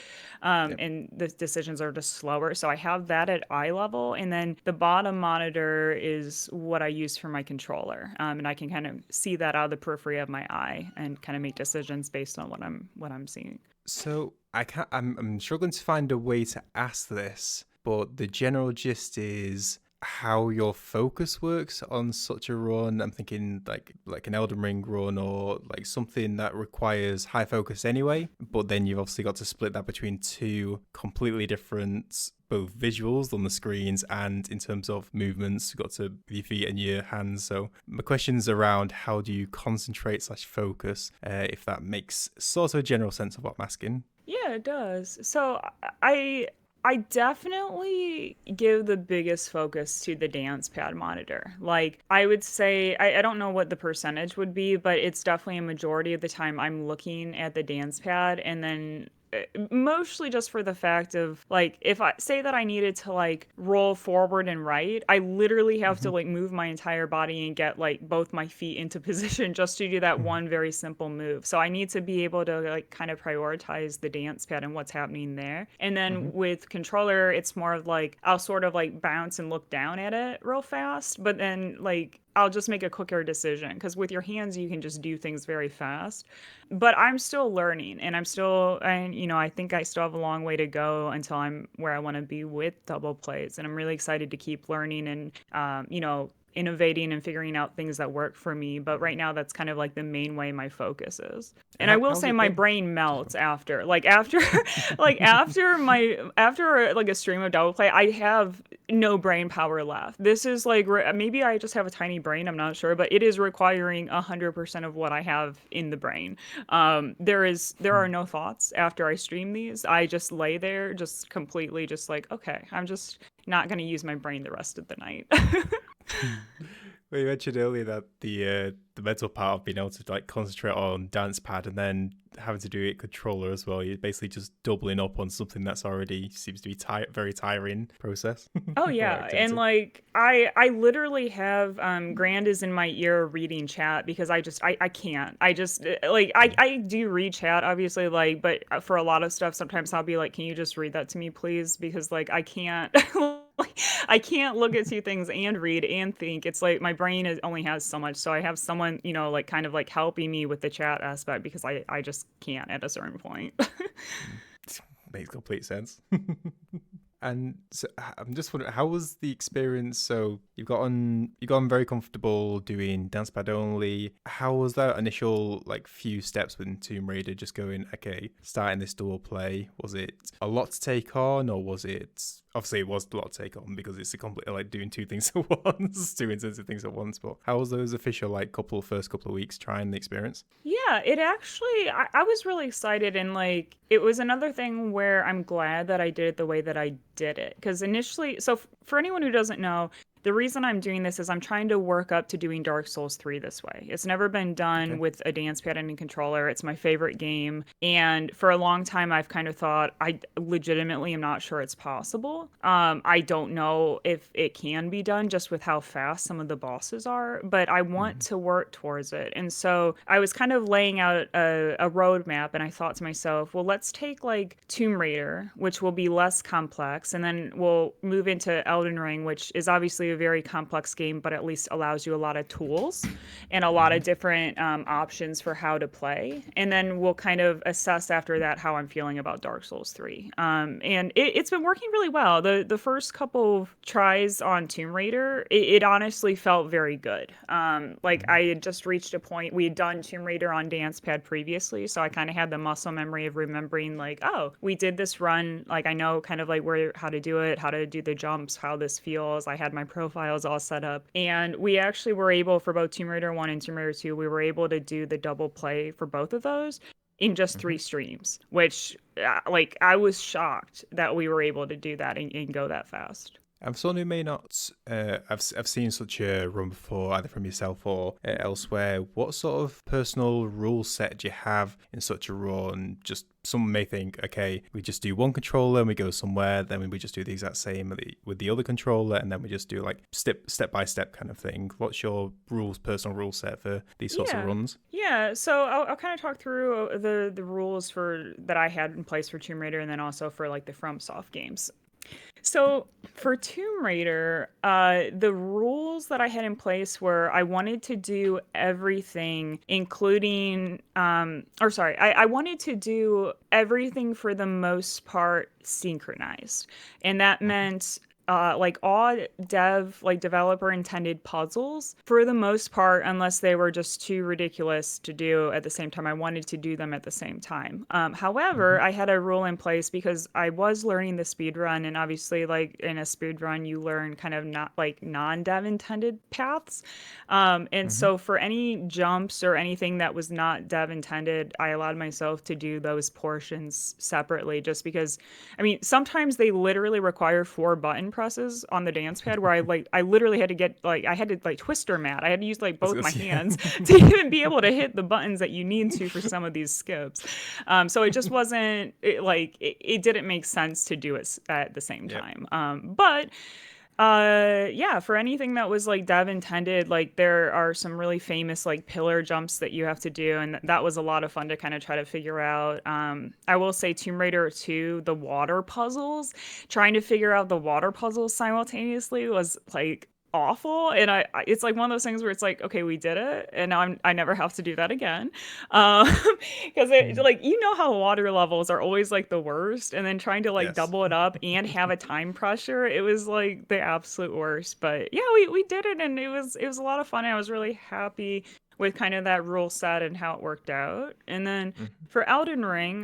Yep. And the decisions are just slower. So I have that at eye level. And then the bottom monitor is what I use for my controller. And I can kind of see that out of the periphery of my eye and kind of make decisions based on what I'm seeing. So I can't. I'm struggling to find a way to ask this, but the general gist is how your focus works on such a run. I'm thinking like an Elden Ring run or like something that requires high focus anyway. But then you've obviously got to split that between two completely different both visuals on the screens and in terms of movements. You've got to your feet and your hands. So my question's around how do you concentrate slash focus, if that makes sort of a general sense of what I'm asking. Yeah, it does. So I definitely give the biggest focus to the dance pad monitor. Like I would say I don't know what the percentage would be, but it's definitely a majority of the time I'm looking at the dance pad and then mostly just for the fact of like if I say that I needed to like roll forward and right, I literally have to like move my entire body and get like both my feet into position just to do that one very simple move. So I need to be able to like kind of prioritize the dance pad and what's happening there. And Hmm. then with controller, it's more of like I'll sort of like bounce and look down at it real fast, but then like I'll just make a quicker decision because with your hands you can just do things very fast. But I'm still learning and I think I still have a long way to go until I'm where I want to be with double plays. And I'm really excited to keep learning and, innovating and figuring out things that work for me. But right now, that's kind of like the main way my focus is. And I will How's say it my been? brain melts after after like a stream of double play, I have no brain power left. This is like maybe I just have a tiny brain, I'm not sure, but it is requiring 100% of what I have in the brain. There are no thoughts after I stream these. I just lay there just completely just like, okay, I'm just not going to use my brain the rest of the night. Well, you mentioned earlier that the mental part of being able to like concentrate on dance pad and then having to do it controller as well. You're basically just doubling up on something that's already seems to be very tiring process Oh or yeah, and activity. like I literally have Grand is in my ear reading chat because I can't. I just like I do read chat obviously like but for a lot of stuff sometimes I'll be like can you just read that to me please because like I can't like, I can't look at two things and read and think. It's like my brain only has so much. So I have someone, like kind of like helping me with the chat aspect because I just can't at a certain point. Makes complete sense. And so I'm just wondering, how was the experience? So you got on very comfortable doing dance pad only. How was that initial like few steps within Tomb Raider? Just going, okay, starting this dual play. Was it a lot to take on, or was it? Obviously, it was a lot to take on because it's a complete like doing two things at once, two intensive things at once. But how was those official like first couple of weeks trying the experience? Yeah, it actually, I was really excited. And like, it was another thing where I'm glad that I did it the way that I did it. Because initially, so for anyone who doesn't know, the reason I'm doing this is I'm trying to work up to doing Dark Souls 3 this way. It's never been done Okay. with a dance pad and a controller. It's my favorite game. And for a long time, I've kind of thought I legitimately am not sure it's possible. I don't know if it can be done just with how fast some of the bosses are, but I want Mm-hmm. to work towards it. And so I was kind of laying out a roadmap, and I thought to myself, well, let's take like Tomb Raider, which will be less complex, and then we'll move into Elden Ring, which is obviously a very complex game, but at least allows you a lot of tools and a lot Mm-hmm. of different options for how to play. And then we'll kind of assess after that how I'm feeling about Dark Souls 3. And it's been working really well. The first couple of tries on Tomb Raider, it honestly felt very good. Like I had just reached a point, we had done Tomb Raider on Dance Pad previously, so I kind of had the muscle memory of remembering like, oh, we did this run. Like I know kind of like where how to do it, how to do the jumps, how this feels. I had my profiles all set up, and we actually were able for both Tomb Raider 1 and Tomb Raider 2, we were able to do the double play for both of those in just Mm-hmm. 3 streams, which like I was shocked that we were able to do that and go that fast. And for someone who may not, I've seen such a run before, either from yourself or elsewhere. What sort of personal rule set do you have in such a run? Just someone may think, okay, we just do one controller and we go somewhere, then we just do the exact same with the other controller, and then we just do like step by step kind of thing. What's your personal rule set for these sorts of runs? Yeah, so I'll kind of talk through the rules for that I had in place for Tomb Raider, and then also for like the FromSoft games. So for Tomb Raider, the rules that I had in place were I wanted to do everything, including, I wanted to do everything for the most part synchronized. And that meant like all developer intended puzzles for the most part, unless they were just too ridiculous to do at the same time. I wanted to do them at the same time. However, I had a rule in place because I was learning the speed run, and obviously like in a speed run you learn kind of not like non-dev intended paths. And so for any jumps or anything that was not dev intended, I allowed myself to do those portions separately, just because I mean sometimes they literally require 4 button presses on the dance pad where I literally had to get I had to like twister mat. I had to use like both my hands to even be able to hit the buttons that you need to for some of these skips. So it just wasn't it didn't make sense to do it at the same time. But yeah, for anything that was like dev intended, like there are some really famous like pillar jumps that you have to do, and that was a lot of fun to kind of try to figure out. I will say Tomb Raider 2, the water puzzles, trying to figure out the water puzzles simultaneously was like awful. And it's like one of those things where it's like, okay, we did it, and now I never have to do that again. Because like how water levels are always like the worst, and then trying to like Yes. double it up and have a time pressure, it was like the absolute worst. But yeah, we did it, and it was a lot of fun, and I was really happy with kind of that rule set and how it worked out. And then for Elden Ring,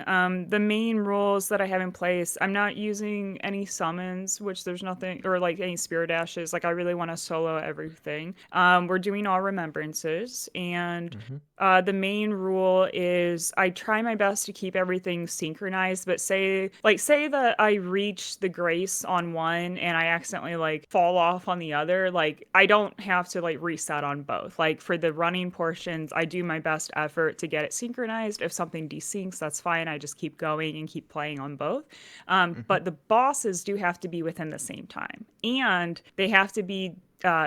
the main rules that I have in place, I'm not using any summons, which there's nothing, or like any spirit ashes. Like I really want to solo everything. We're doing all remembrances, and the main rule is I try my best to keep everything synchronized, but say that I reach the grace on one and I accidentally like fall off on the other, like I don't have to like reset on both. Like for the running portions, I do my best effort to get it synchronized. If something desyncs, that's fine. I just keep going and keep playing on both. But the bosses do have to be within the same time, and they have to be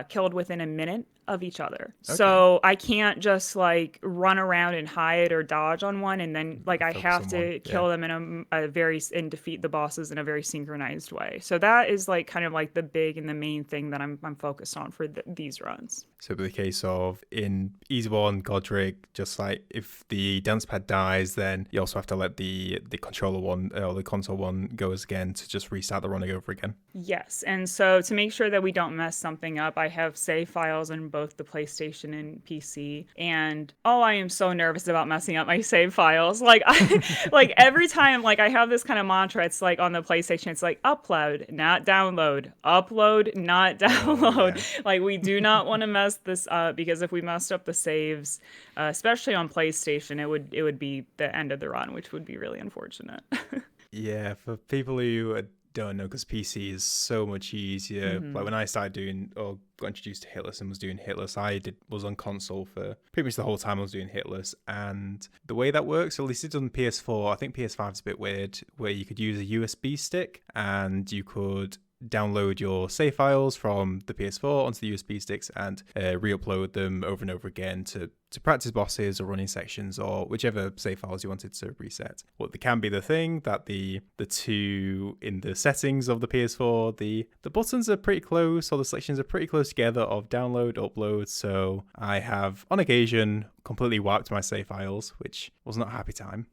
killed within a minute of each other. Okay. So I can't just like run around and hide or dodge on one, and then like I Focus have on to one. kill them in and defeat the bosses in a very synchronized way. So that is like kind of like the big and the main thing that I'm focused on for these runs. So it'd be the case of in Easy One, Godric, just like if the dance pad dies, then you also have to let the controller one or the console one go again to just restart the running over again. Yes, and so to make sure that we don't mess something up, I have save files in both the PlayStation and PC. And I am so nervous about messing up my save files. Like like every time, like I have this kind of mantra. It's like on the PlayStation, it's like upload, not download. Upload, not download. Yeah. Like we do not want to mess this up, because if we messed up the saves, especially on PlayStation, it would be the end of the run, which would be really unfortunate. Yeah, for people who don't know, because PC is so much easier. Like when I started doing or got introduced to Hitless and was doing Hitless, was on console for pretty much the whole time I was doing Hitless. And the way that works, at least it's on PS4, I think PS5 is a bit weird, where you could use a USB stick and you could download your save files from the PS4 onto the USB sticks and re-upload them over and over again to practice bosses or running sections or whichever save files you wanted to reset. Well, there can be the thing that the two in the settings of the PS4, the buttons are pretty close, or the selections are pretty close together of download, upload. So I have on occasion completely wiped my save files, which was not a happy time.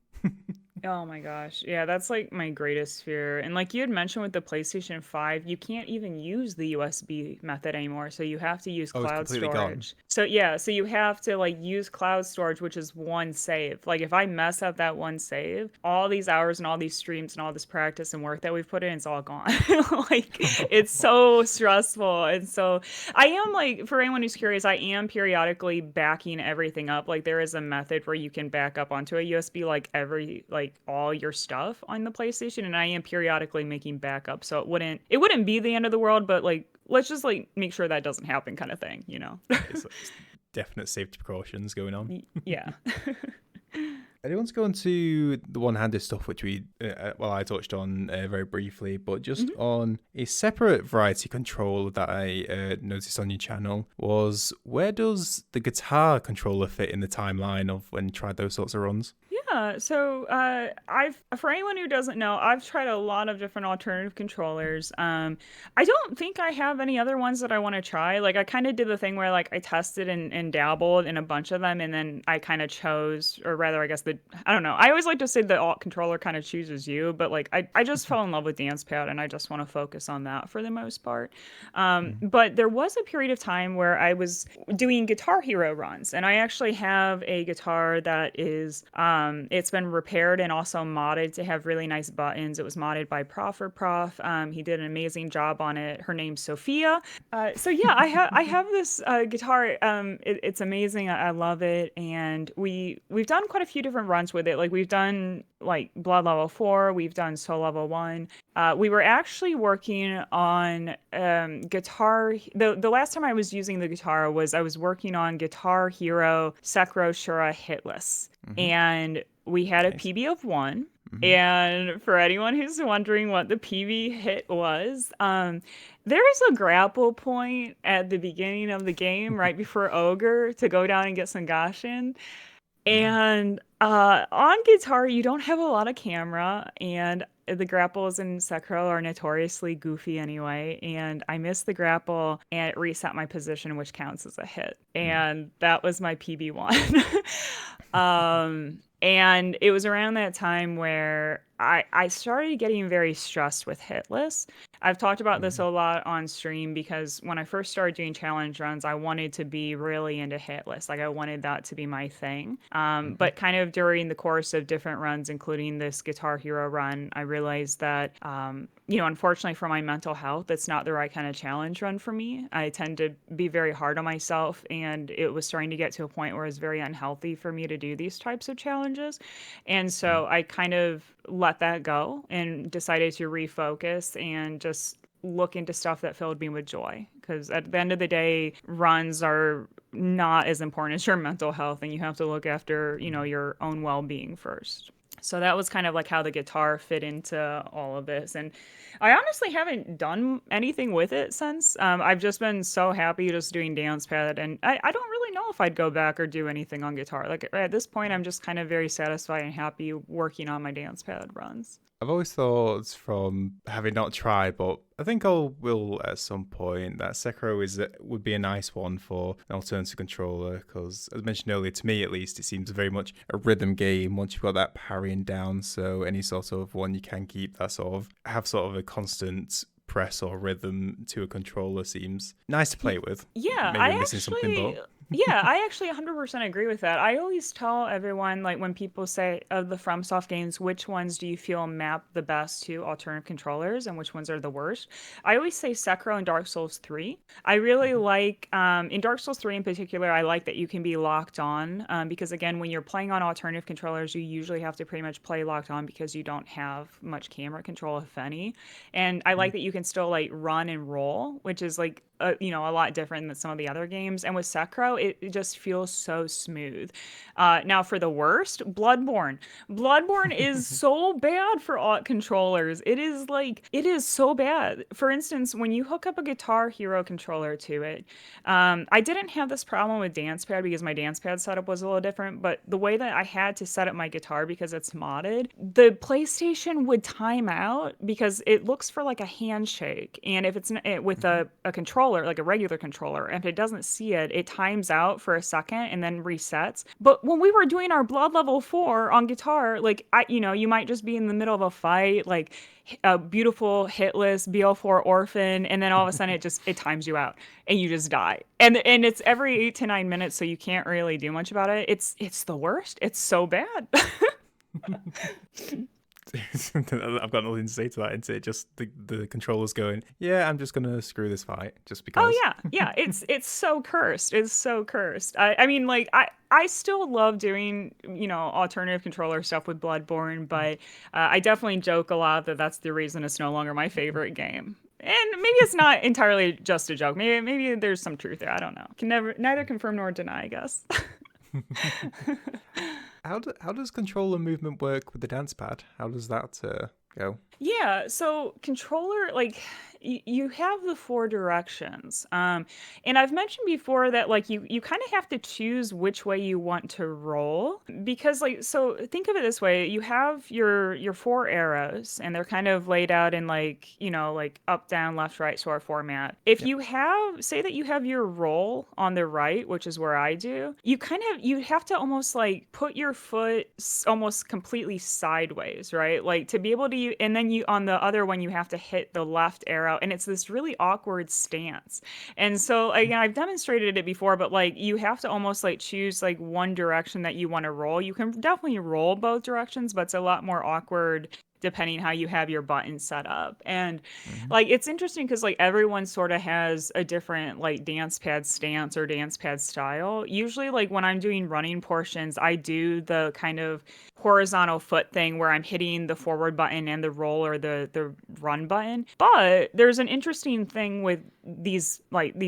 Oh my gosh. Yeah, that's like my greatest fear. And like you had mentioned with the PlayStation 5, you can't even use the USB method anymore. So you have to use cloud storage. So yeah, so you have to like use cloud storage, which is one save. Like if I mess up that one save, all these hours and all these streams and all this practice and work that we've put in, it's all gone. Like it's so stressful. And so I am like, for anyone who's curious, I am periodically backing everything up. Like there is a method where you can back up onto a USB like every like like all your stuff on the PlayStation, and I am periodically making backups, so it wouldn't be the end of the world, but like let's just like make sure that doesn't happen, kind of thing, you know? It's definite safety precautions going on. Yeah. I do want to go into the one-handed stuff, which I touched on very briefly, but just on a separate variety control that I noticed on your channel was, where does the guitar controller fit in the timeline of when you tried those sorts of runs? Yeah, so for anyone who doesn't know, I've tried a lot of different alternative controllers. I don't think I have any other ones that I want to try. Like I kind of did the thing where like I tested and dabbled in a bunch of them, and then I kind of chose, or rather, I guess I don't know. I always like to say the alt controller kind of chooses you, but like I just fell in love with Dance Pad, and I just want to focus on that for the most part. But there was a period of time where I was doing Guitar Hero runs, and I actually have a guitar that is it's been repaired and also modded to have really nice buttons. It was modded by Prof. He did an amazing job on it. Her name's Sophia. So yeah, I have this guitar. It's amazing. I love it, and we've done quite a few different runs with it. Like we've done like Blood Level 4, we've done Soul Level 1. We were actually working on guitar. The last time I was using the guitar was I was working on Guitar Hero Sekiro Shura Hitless, and we had a PB of 1. And for anyone who's wondering what the PB hit was, there's a grapple point at the beginning of the game, right before Ogre, to go down and get some Gashin. And on guitar, you don't have a lot of camera, and the grapples in Sekiro are notoriously goofy anyway. And I missed the grapple, and it reset my position, which counts as a hit. And that was my PB1. And it was around that time where I started getting very stressed with hitless. I've talked about this a lot on stream because when I first started doing challenge runs, I wanted to be really into hitless. Like I wanted that to be my thing. But kind of during the course of different runs, including this Guitar Hero run, I realized that, unfortunately for my mental health, it's not the right kind of challenge run for me. I tend to be very hard on myself, and it was starting to get to a point where it's very unhealthy for me to do these types of challenges. And so I kind of let that go and decided to refocus and just look into stuff that filled me with joy. Because at the end of the day, runs are not as important as your mental health, and you have to look after, your own well-being first. So that was kind of like how the guitar fit into all of this. And I honestly haven't done anything with it since. I've just been so happy just doing Dance Pad. And I don't really know if I'd go back or do anything on guitar. Like at this point, I'm just kind of very satisfied and happy working on my Dance Pad runs. I've always thought, from having not tried, but I think I will at some point, that Sekiro would be a nice one for an alternative controller, because as I mentioned earlier, to me at least, it seems very much a rhythm game once you've got that parrying down. So any sort of one you can keep that have a constant press or rhythm to a controller seems nice to play with. Yeah, Maybe I'm missing something, but yeah, I actually 100% agree with that. I always tell everyone, like when people say of the FromSoft games, which ones do you feel map the best to alternative controllers and which ones are the worst? I always say Sekiro and Dark Souls 3. I really like, in Dark Souls 3 in particular, I like that you can be locked on, because again, when you're playing on alternative controllers, you usually have to pretty much play locked on because you don't have much camera control, if any. And I like that you can still like run and roll, which is like a lot different than some of the other games. And with Sekiro, it just feels so smooth. Now for the worst, Bloodborne. Bloodborne is so bad for alt controllers. It is so bad. For instance, when you hook up a Guitar Hero controller to it, I didn't have this problem with Dance Pad because my Dance Pad setup was a little different, but the way that I had to set up my guitar because it's modded, the PlayStation would time out because it looks for like a handshake. And if it's with a controller, like a regular controller, and if it doesn't see it, it times out for a second and then resets. But when we were doing our Blood Level 4 on guitar, like you might just be in the middle of a fight, like a beautiful hitless BL4 orphan, and then all of a sudden it times you out and you just die. And it's every 8 to 9 minutes, so you can't really do much about it. It's the worst. It's so bad. I've got nothing to say to that, isn't it? Just the controller's going, yeah, I'm just gonna screw this fight just Oh because. yeah, yeah. It's so cursed. It's so cursed. I mean, like I still love doing alternative controller stuff with Bloodborne, but I definitely joke a lot that that's the reason it's no longer my favorite game. And maybe it's not entirely just a joke. Maybe there's some truth there. I don't know. Can neither confirm nor deny, I guess. How does controller movement work with the dance pad? How does that go? Yeah, so controller, like you have the four directions. And I've mentioned before that like you kind of have to choose which way you want to roll because like so think of it this way, you have your four arrows and they're kind of laid out in like, like up, down, left, right sort of format. If Yep. you have say that you have your roll on the right, which is where I do, you have to almost like put your foot almost completely sideways, right? Like to be able to and then you on the other one you have to hit the left arrow and it's this really awkward stance. And so again, I've demonstrated it before, but like you have to almost like choose like one direction that you want to roll. You can definitely roll both directions, but it's a lot more awkward depending how you have your button set up. And Mm-hmm. like it's interesting because like everyone sort of has a different like dance pad stance or dance pad style. Usually like when I'm doing running portions, I do the kind of horizontal foot thing where I'm hitting the forward button and the roll or the run button. But there's an interesting thing with these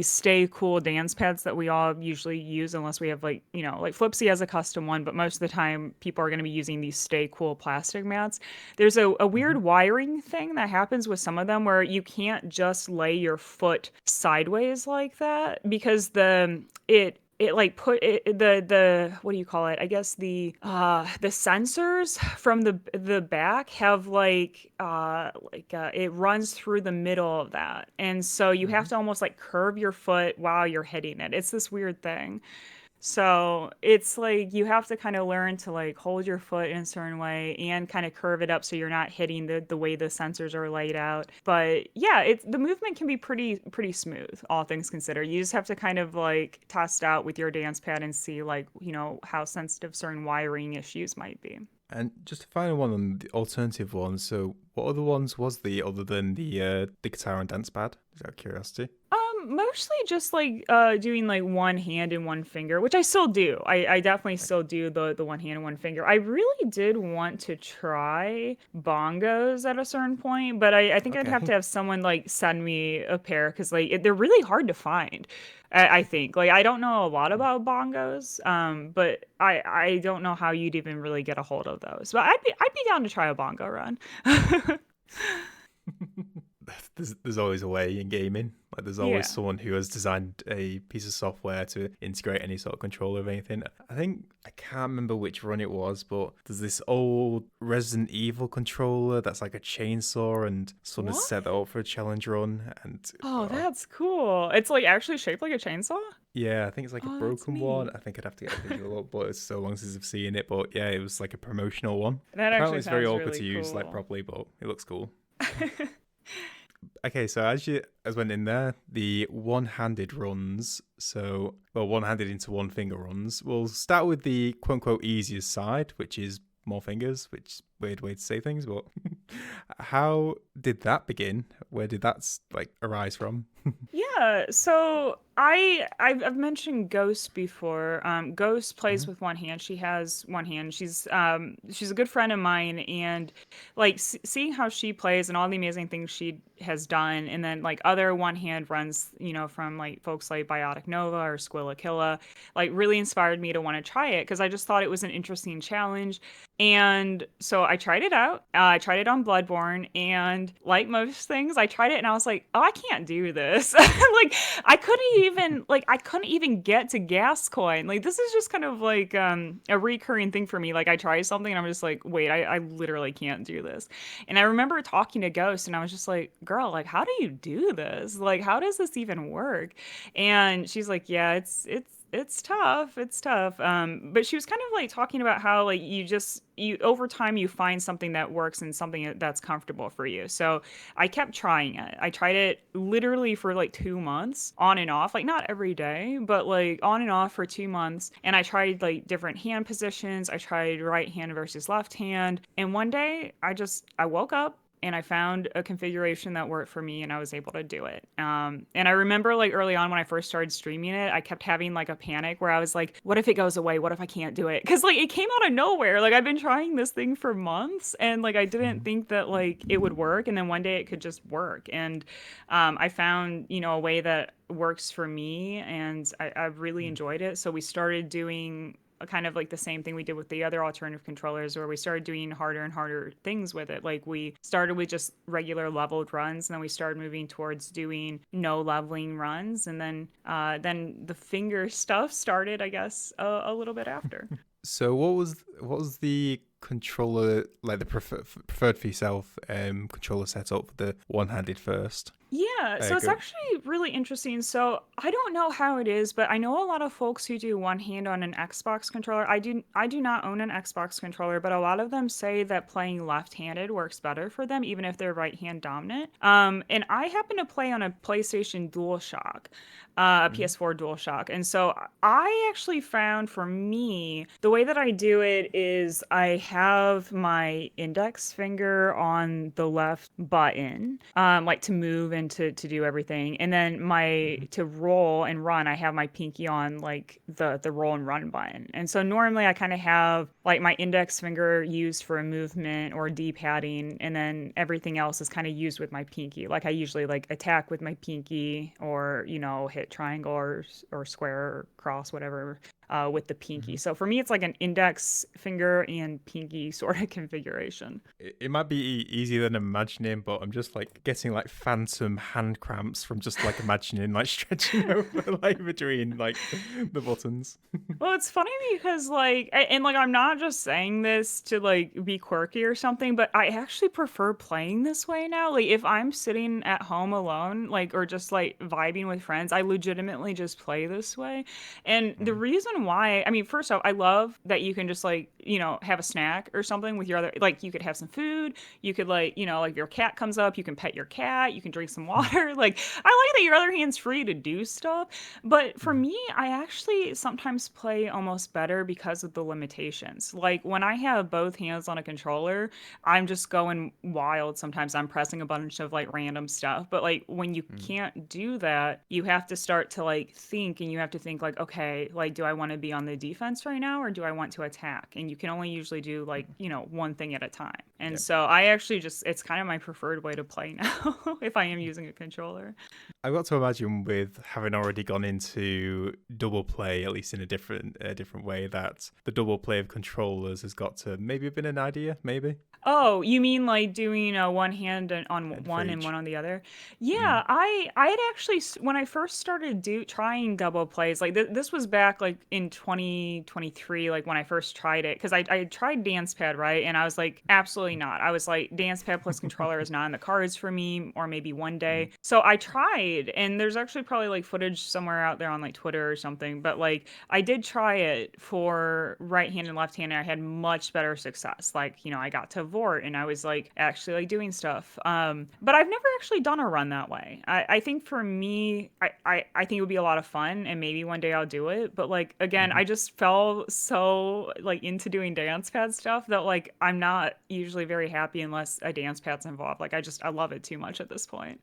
stay cool dance pads that we all usually use unless we have like, like Flipsy has a custom one, but most of the time people are going to be using these stay cool plastic mats. There's a Mm-hmm. weird wiring thing that happens with some of them where you can't just lay your foot sideways like that because it like put it the what do you call it? I guess the sensors from the back have it runs through the middle of that. And so you Mm-hmm. have to almost like curve your foot while you're hitting it. It's this weird thing. So it's like you have to kind of learn to like hold your foot in a certain way and kind of curve it up so you're not hitting the way the sensors are laid out. But yeah, the movement can be pretty smooth, all things considered. You just have to kind of like test out with your dance pad and see like, how sensitive certain wiring issues might be. And just a final one on the alternative ones. So, what other ones was the other than the guitar and dance pad? Just out of curiosity. Mostly just like doing like one hand and one finger, which I still do. I definitely Right. still do the one hand and one finger. I really did want to try bongos at a certain point, but I think I'd have to Okay. have someone like send me a pair because like they're really hard to find. I think like I don't know a lot about bongos, but I don't know how you'd even really get a hold of those. But I'd be down to try a bongo run. There's always a way in gaming. Like there's always Yeah. someone who has designed a piece of software to integrate any sort of controller of anything. I think I can't remember which run it was, but there's this old Resident Evil controller that's like a chainsaw, and someone has What? set that up for a challenge run. And Oh, that's cool. It's like actually shaped like a chainsaw? yeah, I think it's like a Oh, that's broken one. neat. I think I'd have to get a visual up, but it's so long since I've seen it. But yeah, it was like a promotional one. That Apparently, actually it's very sounds awkward really to use like cool. properly, but it looks cool. Okay, so as went in there, the one-handed runs. So, well, one-handed into one finger runs. We'll start with the quote-unquote easiest side, which is more fingers, which is a weird way to say things, but how did that begin? Where did that like arise from? Yeah, so I've mentioned Ghost before. Ghost plays Mhm. with one hand. She has one hand. She's a good friend of mine, and like seeing how she plays and all the amazing things she has done, and then like other one hand runs, from like folks like Biotic Nova or Squillakilla, like really inspired me to want to try it because I just thought it was an interesting challenge. And so I tried it out. I tried it on Bloodborne, and like most things, I tried it and I was like, "Oh, I can't do this." Like I couldn't even get to Gascoigne. Like this is just kind of like a recurring thing for me. Like I try something and I'm just like, "Wait, I literally can't do this." And I remember talking to Ghost and I was just like, "Girl, like how do you do this? Like how does this even work?" And she's like, "Yeah, it's it's tough. It's tough. But she was kind of like talking about how like you over time you find something that works and something that's comfortable for you. So I kept trying it. I tried it literally for like 2 months on and off, like not every day, but like on and off for 2 months. And I tried like different hand positions. I tried right hand versus left hand. And one day I woke up and I found a configuration that worked for me and I was able to do it. And I remember like early on when I first started streaming it, I kept having like a panic where I was like, what if it goes away? What if I can't do it? Because like it came out of nowhere. Like I've been trying this thing for months and like I didn't think that like it would work. And then one day it could just work. And I found, a way that works for me and I've really enjoyed it. So we started doing kind of like the same thing we did with the other alternative controllers where we started doing harder and harder things with it. Like we started with just regular leveled runs and then we started moving towards doing no leveling runs and then the finger stuff started, I guess, a little bit after. So what was the controller, like the preferred for yourself controller setup for the one-handed first? Yeah, so it's Go. actually really interesting. So I don't know how it is, but I know a lot of folks who do one hand on an Xbox controller. I do not own an Xbox controller, but a lot of them say that playing left-handed works better for them, even if they're right-hand dominant. And I happen to play on a PlayStation DualShock, a PS4 DualShock, and so I actually found for me the way that I do it is I have my index finger on the left button, like to move and to do everything. And then my to roll and run, I have my pinky on like the roll and run button. And so normally I kind of have like my index finger used for a movement or D-padding, and then everything else is kind of used with my pinky. Like I usually like attack with my pinky or, hit triangle or square or cross, whatever, with the pinky. So for me, it's like an index finger and pinky sort of configuration. It might be easier than imagining, but I'm just like getting like phantom hand cramps from just like imagining like stretching over like between like the buttons. Well, it's funny because like, and like, I'm not just saying this to like be quirky or something, but I actually prefer playing this way now. Like, if I'm sitting at home alone, like, or just like vibing with friends, I legitimately just play this way. And the reason why, I mean, first off, I love that you can just like, have a snack or something with your other, like, you could have some food. You could like, like if your cat comes up, you can pet your cat, you can drink some water. Like, I like that your other hand's free to do stuff. But for me, I actually sometimes play almost better because of the limitations. Like when I have both hands on a controller, I'm just going wild. Sometimes I'm pressing a bunch of like random stuff. But like when you can't do that, you have to start to like think and you have to think like, okay, like do I want to be on the defense right now or do I want to attack? And you can only usually do like, one thing at a time. And so I actually it's kind of my preferred way to play now if I am using a controller. I've got to imagine with having already gone into double play, at least in a different way, that the double play of controllers has got to maybe have been an idea, maybe. Oh, you mean like doing one hand on And for one and each. one on the other? Yeah, I had actually when I first started trying double plays, like this was back like in 2023, like when I first tried it, because I tried dance pad, right? And I was like, absolutely not. I was like, dance pad plus controller is not in the cards for me, or maybe one day. So I tried, and there's actually probably like footage somewhere out there on like Twitter or something, but like I did try it for right hand and left hand, and I had much better success. Like, I got to Vort and I was like actually like doing stuff. But I've never actually done a run that way. I think for me, I think it would be a lot of fun and maybe one day I'll do it. But like again, I just fell so like into doing dance pad stuff that like I'm not usually very happy unless a dance pad's involved. Like I love it too much at this point.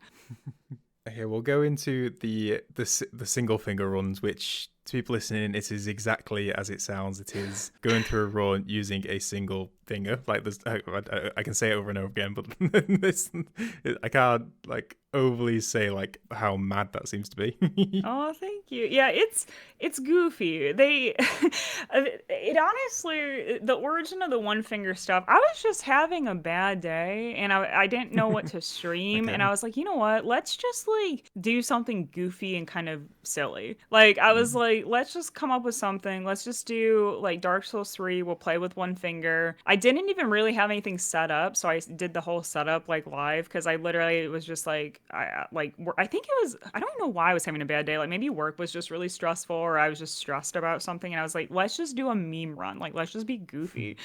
Okay, we'll go into the single finger runs, which to people listening, it is exactly as it sounds. It is going through a run using a single finger. Like there's, I can say it over and over again, but this I can't like overly say like how mad that seems to be. Oh, thank you. Yeah, it's goofy. It honestly, the origin of the one finger stuff, I was just having a bad day and I didn't know what to stream. And Okay. I was like, you know what? Let's just like do something goofy and kind of silly. Like I was like, like, let's just come up with something. Let's just do like Dark Souls 3. We'll play with one finger. I didn't even really have anything set up, so I did the whole setup like live because I literally was just like, I think it was, I don't know why I was having a bad day. Like maybe work was just really stressful, or I was just stressed about something, and I was like, let's just do a meme run. Like, let's just be goofy.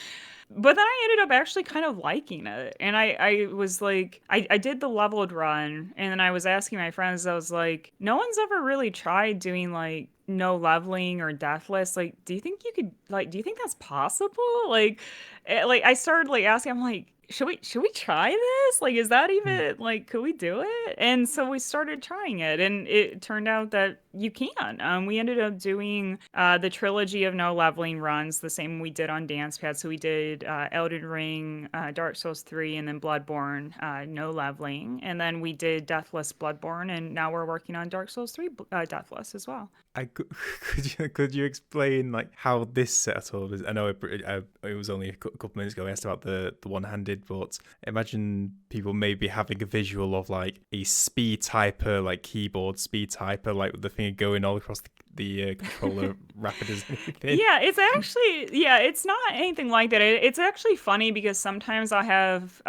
But then I ended up actually kind of liking it. And I was like, I did the leveled run, and then I was asking my friends, I was like, no one's ever really tried doing like no leveling or deathless. Like, do you think you could, like, do you think that's possible? Like I started like asking, I'm like, should we try this? Like, is that even like, could we do it? And so we started trying it, and it turned out that you can. We ended up doing the trilogy of no leveling runs, the same we did on Dance Pad. So we did Elden Ring, Dark Souls 3, and then Bloodborne, no leveling. And then we did Deathless Bloodborne, and now we're working on Dark Souls 3 Deathless as well. Could you explain like how this setup is? I know it was only a couple minutes ago I asked about the one-handed, but imagine people maybe having a visual of like a speed typer, like keyboard speed typer, like with the finger going all across the controller rapid as anything. Yeah, it's not anything like that. It's actually funny because sometimes I have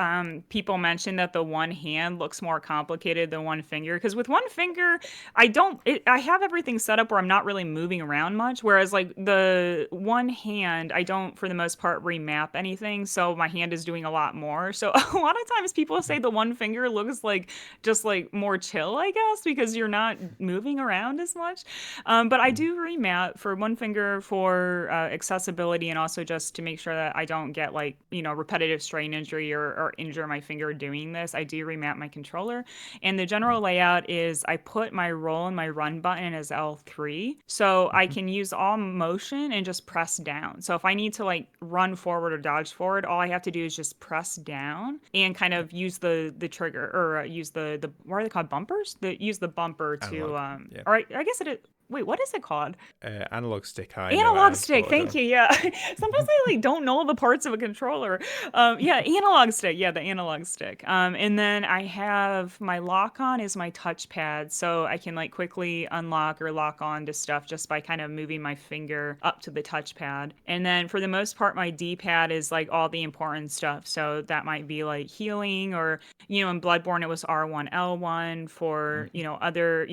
people mention that the one hand looks more complicated than one finger. Because with one finger, I have everything set up where I'm not really moving around much. Whereas like the one hand, I don't, for the most part, remap anything. So my hand is doing a lot more. So a lot of times people say the one finger looks like just like more chill, I guess, because you're not moving around as much. But I do remap for one finger for accessibility, and also just to make sure that I don't get like, repetitive strain injury or injure my finger doing this. I do remap my controller. And the general layout is I put my roll and my run button as L3. So I can use all motion and just press down. So if I need to like run forward or dodge forward, all I have to do is just press down and kind of use the trigger, or use the what are they called, bumpers? Use the bumper to Yeah. or I guess it. Wait, what is it called? Analog stick. I know Analog as, stick. but I Thank don't. you. Yeah. Sometimes I like don't know the parts of a controller. Yeah, analog stick. Yeah, the analog stick. And then I have my lock on is my touchpad, so I can like quickly unlock or lock on to stuff just by kind of moving my finger up to the touchpad. And then for the most part, my D-pad is like all the important stuff. So that might be like healing, or in Bloodborne it was R1, L1 for other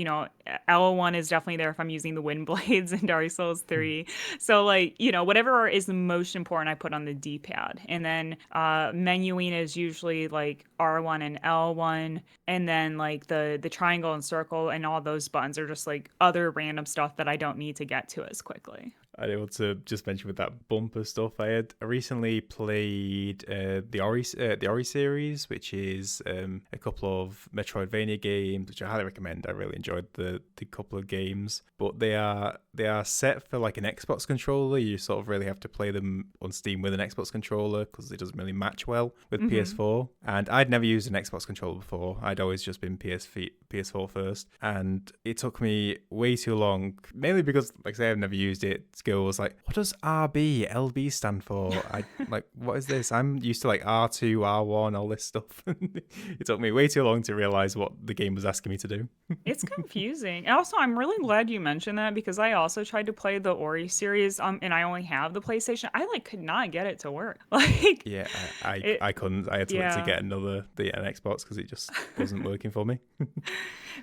L1 is definitely there if I'm using the wind blades in Dark Souls 3. So like, whatever is the most important I put on the D-pad. And then menuing is usually like R1 and L1. And then like the triangle and circle and all those buttons are just like other random stuff that I don't need to get to as quickly. I'd able to just mention with that bumper stuff. I recently played the Ori series, which is a couple of Metroidvania games, which I highly recommend. I really enjoyed the couple of games, but they are set for like an Xbox controller. You sort of really have to play them on Steam with an Xbox controller because it doesn't really match well with PS4. And I'd never used an Xbox controller before. I'd always just been PS4 first, and it took me way too long, mainly because, like I say, I've never used it. Was like, what does RB, LB stand for? I like, what is this? I'm used to like R2, R1, all this stuff. It took me way too long to realize what the game was asking me to do. It's confusing. And also, I'm really glad you mentioned that because I also tried to play the Ori series, and I only have the PlayStation. I like could not get it to work. Like, yeah, I couldn't. I had to wait to get an Xbox because it just wasn't working for me.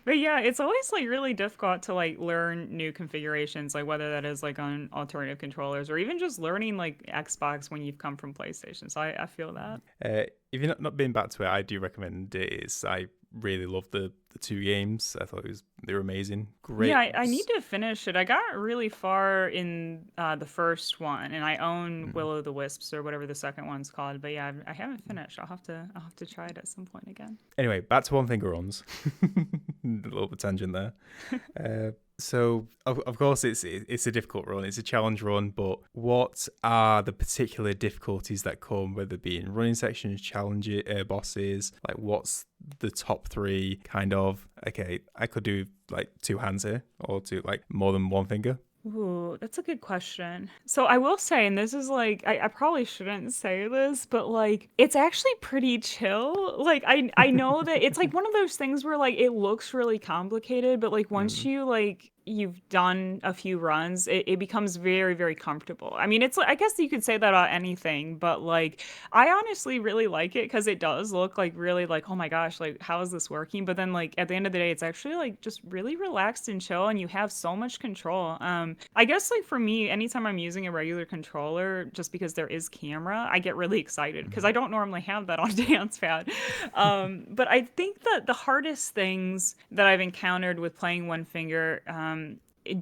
But yeah, it's always like really difficult to like learn new configurations, like whether that is like on alternative controllers or even just learning like Xbox when you've come from PlayStation. So I feel that. If you've not been back to it, I do recommend it. I really loved the two games. I thought they were amazing. Great. Yeah, I need to finish it. I got really far in the first one, and I own Will o' the Wisps or whatever the second one's called. But yeah, I haven't finished. I'll have to try it at some point again. Anyway, back to one finger runs. A little bit tangent there. So of course it's a difficult run, it's a challenge run, but what are the particular difficulties that come, whether it be in running sections, challenge bosses? Like, what's the top three kind of? Okay, I could do like two hands here, or do like more than one finger. Ooh, that's a good question. So I will say, and this is like, I probably shouldn't say this, but like, it's actually pretty chill. Like, I know that it's like one of those things where like it looks really complicated, but like once you like you've done a few runs, it becomes very, very comfortable. I mean, it's I guess you could say that about anything, but like I honestly really like it because it does look like really like, oh my gosh, like how is this working? But then like at the end of the day, it's actually like just really relaxed and chill, and you have so much control. I guess like for me, anytime I'm using a regular controller, just because there is camera, I get really excited because I don't normally have that on dance pad. But I think that the hardest things that I've encountered with playing one finger,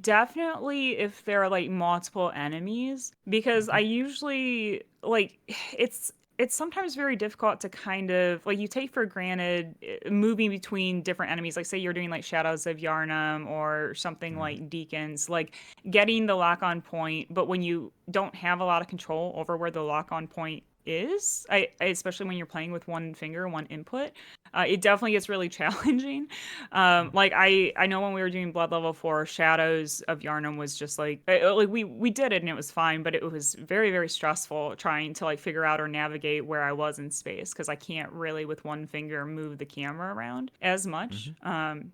definitely if there are like multiple enemies, because I usually like it's sometimes very difficult to kind of like you take for granted moving between different enemies. Like say you're doing like Shadows of Yarnum or something like Deacons, like getting the lock on point, but when you don't have a lot of control over where the lock on point is, especially when you're playing with one finger, one input, it definitely gets really challenging. Like I know when we were doing Blood Level 4, Shadows of Yarnum was just like we did it and it was fine, but it was very, very stressful trying to like figure out or navigate where I was in space because I can't really with one finger move the camera around as much,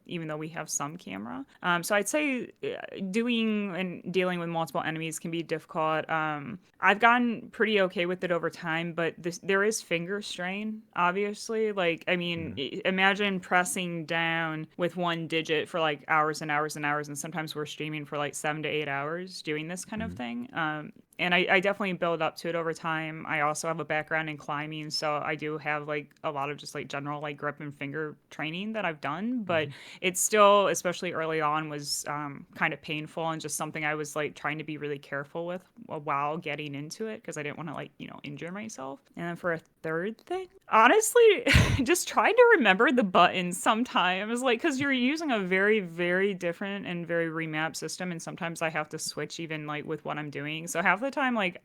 even though we have some camera. So I'd say doing and dealing with multiple enemies can be difficult. I've gotten pretty okay with it over time, but there is finger strain, obviously. Like, I mean, imagine pressing down with one digit for like hours and hours and hours, and sometimes we're streaming for like 7 to 8 hours doing this kind of thing. And I definitely build up to it over time. I also have a background in climbing, so I do have like a lot of just like general like grip and finger training that I've done, but it's still, especially early on, was kind of painful and just something I was like trying to be really careful with while getting into it because I didn't want to like, injure myself. And then for a third thing, honestly, just trying to remember the buttons sometimes, like because you're using a very, very different and very remapped system, and sometimes I have to switch even like with what I'm doing. So half the time, like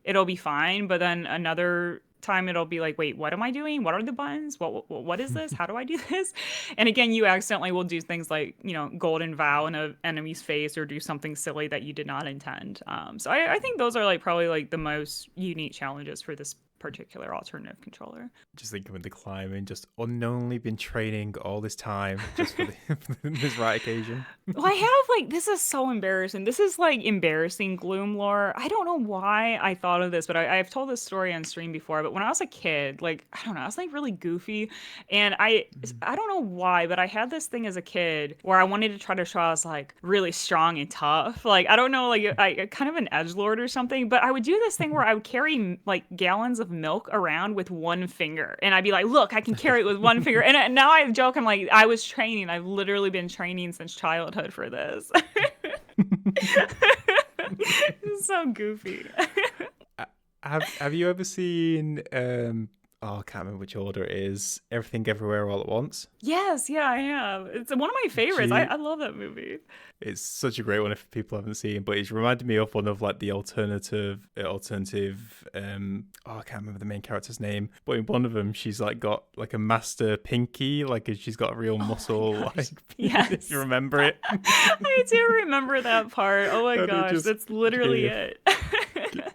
it'll be fine, but then another time it'll be like, wait, what am I doing? What are the buttons? What is this? How do I do this? And again, you accidentally will do things like golden vow in an enemy's face or do something silly that you did not intend. So I think those are like probably like the most unique challenges for this particular alternative controller. Just thinking with the climbing, just unknowingly been training all this time just for, for this right occasion. Well, I have like this is so embarrassing. This is like embarrassing Gloom lore. I don't know why I thought of this, but I've told this story on stream before. But when I was a kid, like I don't know, I was like really goofy, and I don't know why, but I had this thing as a kid where I wanted to try to show I was like really strong and tough. Like I don't know, like I kind of an edgelord or something. But I would do this thing where I would carry like gallons of milk around with one finger, and I'd be like, "Look, I can carry it with one finger." And now I joke, I'm like, I was training. I've literally been training since childhood for this. It's so goofy. Have you ever seen I can't remember which order it is, Everything Everywhere All at Once? Yes, yeah, I have. It's one of my favorites. I love that movie. It's such a great one if people haven't seen, but it's reminded me of one of like the alternative I can't remember the main character's name, but in one of them she's like got like a master pinky, like she's got a real muscle, like yes. you remember it? I do remember that part. Oh my gosh, that's literally it.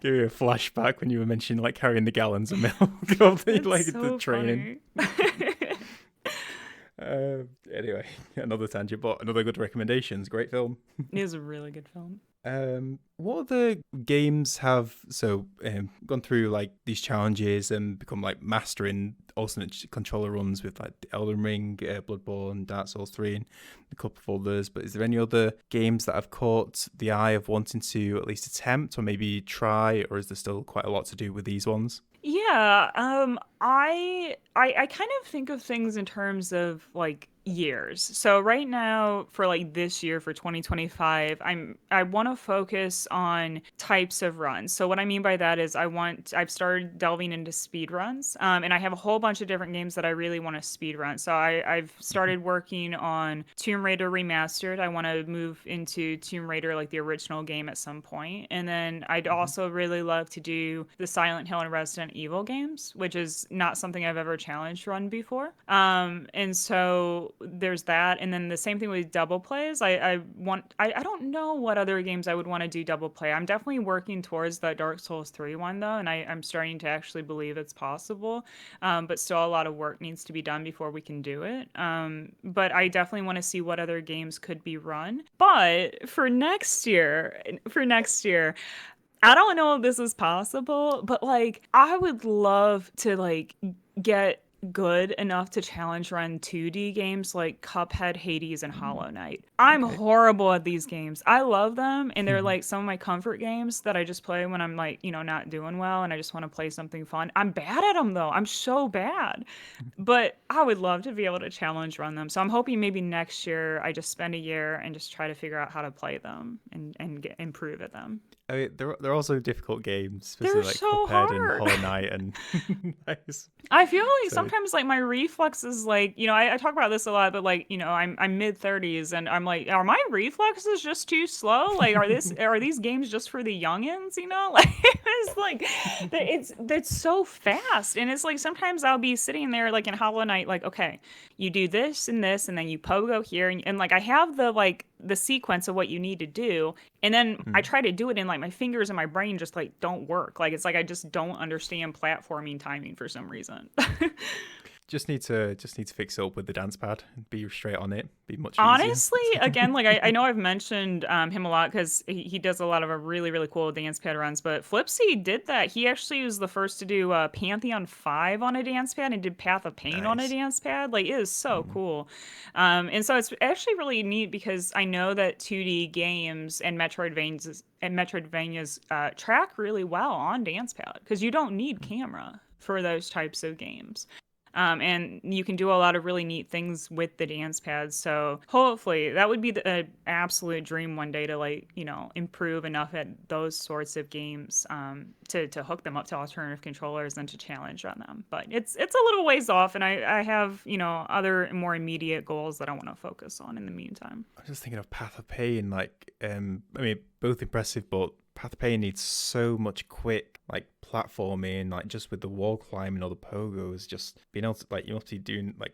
Give you a flashback when you were mentioning like carrying the gallons of milk of the, like so the training. Anyway, another tangent, but another good recommendations. Great film. It is a really good film. What other games have gone through like these challenges and become like mastering alternate controller runs with like Elden Ring, Bloodborne, Dark Souls 3, and a couple of others? But is there any other games that have caught the eye of wanting to at least attempt or maybe try, or is there still quite a lot to do with these ones? Yeah, I kind of think of things in terms of like years. So right now for like this year for 2025, I want to focus on types of runs. So what I mean by that is I've started delving into speed runs. And I have a whole bunch of different games that I really want to speed run. So I've started working on Tomb Raider Remastered. I want to move into Tomb Raider like the original game at some point. And then I'd also really love to do the Silent Hill and Resident Evil games, which is not something I've ever challenged run before. And so So there's that. And then the same thing with double plays. I don't know what other games I would want to do double play. I'm definitely working towards that Dark Souls 3 one though, and I'm starting to actually believe it's possible. But still a lot of work needs to be done before we can do it. But I definitely want to see what other games could be run. But for next year, I don't know if this is possible, but like I would love to like get good enough to challenge run 2D games like Cuphead, Hades, and Hollow Knight. I'm Okay. horrible at these games. I love them, and they're like some of my comfort games that I just play when I'm like, not doing well and I just want to play something fun. I'm bad at them though. I'm so bad. But I would love to be able to challenge run them. So I'm hoping maybe next year I just spend a year and just try to figure out how to play them and improve at them. I mean, they're also difficult games, They're especially like so Cuphead and hard. Hollow Knight and nice. I feel like So sometimes like my reflexes, like, I talk about this a lot, but like, I'm mid 30s and I'm like, are my reflexes just too slow? Like, are these games just for the youngins? Like it's like it's so fast. And it's like sometimes I'll be sitting there like in Hollow Knight, like, okay, you do this and then you pogo here and like I have the sequence of what you need to do, and then I try to do it and like my fingers and my brain just like don't work. Like it's like I just don't understand platforming timing for some reason. just need to fix it up with the dance pad and be straight on it. Be much easier. Honestly, again, like I know I've mentioned him a lot because he does a lot of a really, really cool dance pad runs, but Flipsy did that. He actually was the first to do Pantheon 5 on a dance pad and did Path of Pain on a Nice. dance pad. Like, it is so cool. And so it's actually really neat because I know that 2D games and Metroidvanias track really well on dance pad because you don't need camera for those types of games. And you can do a lot of really neat things with the dance pads. So hopefully that would be the absolute dream one day to like, improve enough at those sorts of games to hook them up to alternative controllers and to challenge on them. But it's a little ways off, and I have, other more immediate goals that I want to focus on in the meantime. I'm just thinking of Path of Pain. Like, I mean, both impressive, but Path of Pain needs so much quick, like, platforming, like, just with the wall climbing or the pogos, just being able to, like, you must be doing, like,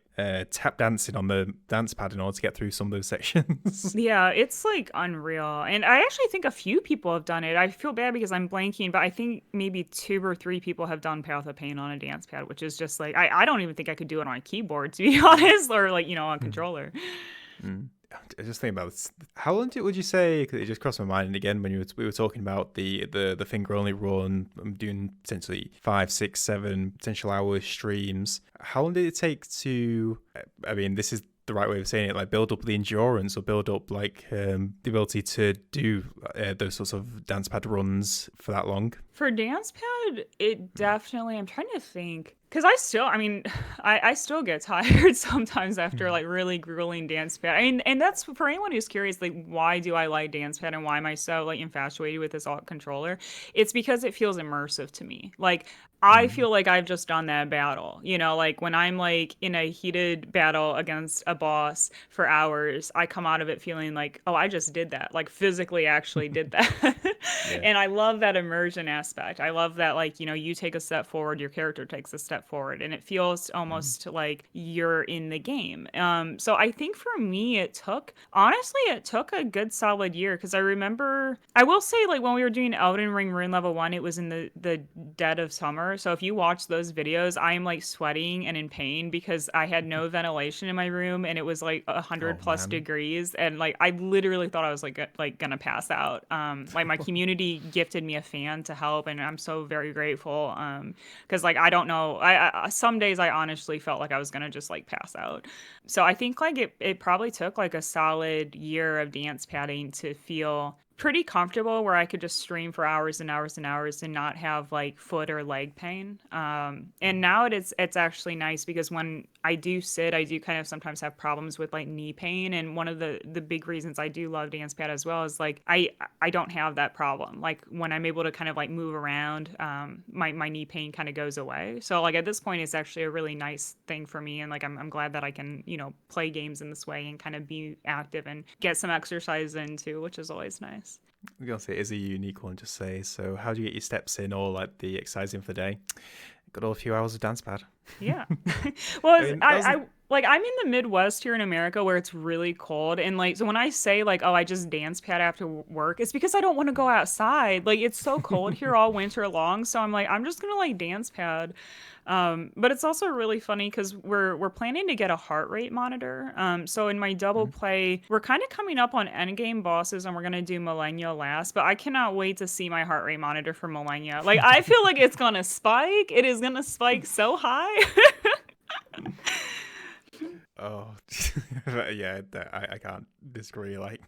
tap dancing on the dance pad in order to get through some of those sections. Yeah, it's like unreal. And I actually think a few people have done it. I feel bad because I'm blanking, but I think maybe 2 or 3 people have done Path of Pain on a dance pad, which is just like, I don't even think I could do it on a keyboard, to be honest, or like, on a controller. I just think about this. How long would you say? Because it just crossed my mind. And again, when we were talking about the finger only run, I'm doing potentially 5, 6, 7 potential hour streams. How long did it take to? I mean, this is the right way of saying it. Like build up the endurance or build up like the ability to do those sorts of dance pad runs for that long. For dance pad, it definitely, I'm trying to think. Because I still get tired sometimes after like really grueling dance pad. I mean, and that's for anyone who's curious, like, why do I like dance pad and why am I so like infatuated with this alt controller? It's because it feels immersive to me. Like, I feel like I've just done that battle. Like when I'm like in a heated battle against a boss for hours, I come out of it feeling like, oh, I just did that. Like physically actually did that. Yeah. And I love that immersion aspect. I love that, like, you take a step forward, your character takes a step forward, and it feels almost like you're in the game. So I think for me, honestly, it took a good solid year because I will say, like, when we were doing Elden Ring Rune Level 1, it was in the dead of summer. So if you watch those videos, I'm like sweating and in pain because I had no ventilation in my room and it was like 100 Oh plus man. degrees. And like, I literally thought I was like gonna pass out. Like my community gifted me a fan to help, and I'm so very grateful. Because like I don't know, some days I honestly felt like I was gonna just like pass out. So I think like it probably took like a solid year of dance padding to feel pretty comfortable where I could just stream for hours and hours and hours and not have like foot or leg pain. And now it's actually nice because when I do sit, I do kind of sometimes have problems with like knee pain. And one of the big reasons I do love dance pad as well is like I don't have that problem. Like when I'm able to kind of like move around, my knee pain kind of goes away. So like at this point, it's actually a really nice thing for me. And like I'm glad that I can, play games in this way and kind of be active and get some exercise in too, which is always nice. I'm gonna say it is a unique one. Just say so. How do you get your steps in, or like the exercising for the day? Got all a few hours of dance pad. Yeah. Well, I mean, that was like I'm in the Midwest here in America where it's really cold, and like so when I say like, oh, I just dance pad after work, it's because I don't want to go outside. Like it's so cold here all winter long, so I'm like I'm just gonna like dance pad. But it's also really funny because we're planning to get a heart rate monitor. So in my double Mhm. play, we're kind of coming up on endgame bosses, and we're gonna do Millennia last. But I cannot wait to see my heart rate monitor for Millennia. Like I feel like it's gonna spike. It is gonna spike so high. Oh, yeah, I can't disagree. Like,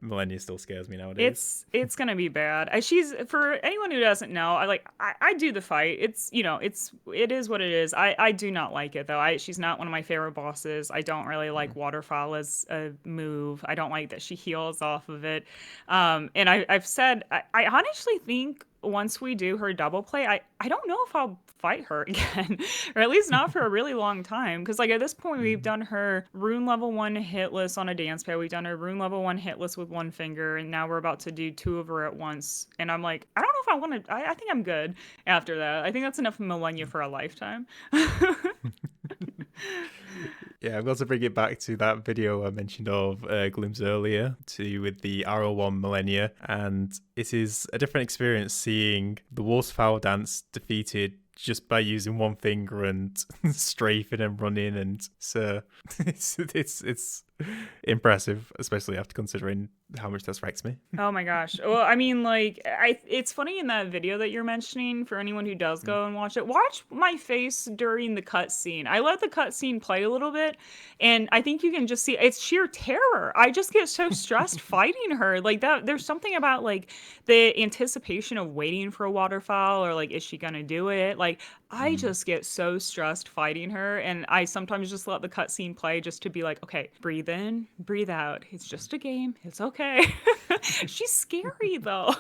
Millennia still scares me nowadays. It's gonna be bad. She's for anyone who doesn't know. I do the fight. It's it is what it is. I do not like it though. I She's not one of my favorite bosses. I don't really like Mm. waterfall as a move. I don't like that she heals off of it. And I've said I honestly think once we do her double play, I don't know if I'll fight her again, or at least not for a really long time. Because like at this point, we've Mm. done her rune level one hitless on a dance pad. We've done her rune level one hitless with one finger, and now we're about to do two of her at once. And I'm like, I don't know if I want to. I think I'm good after that. I think that's enough millennia for a lifetime. Yeah, I've got to bring it back to that video I mentioned of Gloom's earlier, to with the RO1 Millennia, and it is a different experience seeing the waterfowl dance defeated just by using one finger and strafing and running, and so it's impressive, especially after considering how much that wrecks me. Oh my gosh. Well, I mean, like, it's funny in that video that you're mentioning for anyone who does Mm. go and watch it. Watch my face during the cutscene. I let the cutscene play a little bit, and I think you can just see it's sheer terror. I just get so stressed fighting her. Like that, there's something about like the anticipation of waiting for a waterfowl or like, is she gonna do it? Like, I Mm. just get so stressed fighting her, and I sometimes just let the cutscene play just to be like, okay, breathe in, breathe out. It's just a game. It's okay. She's scary though.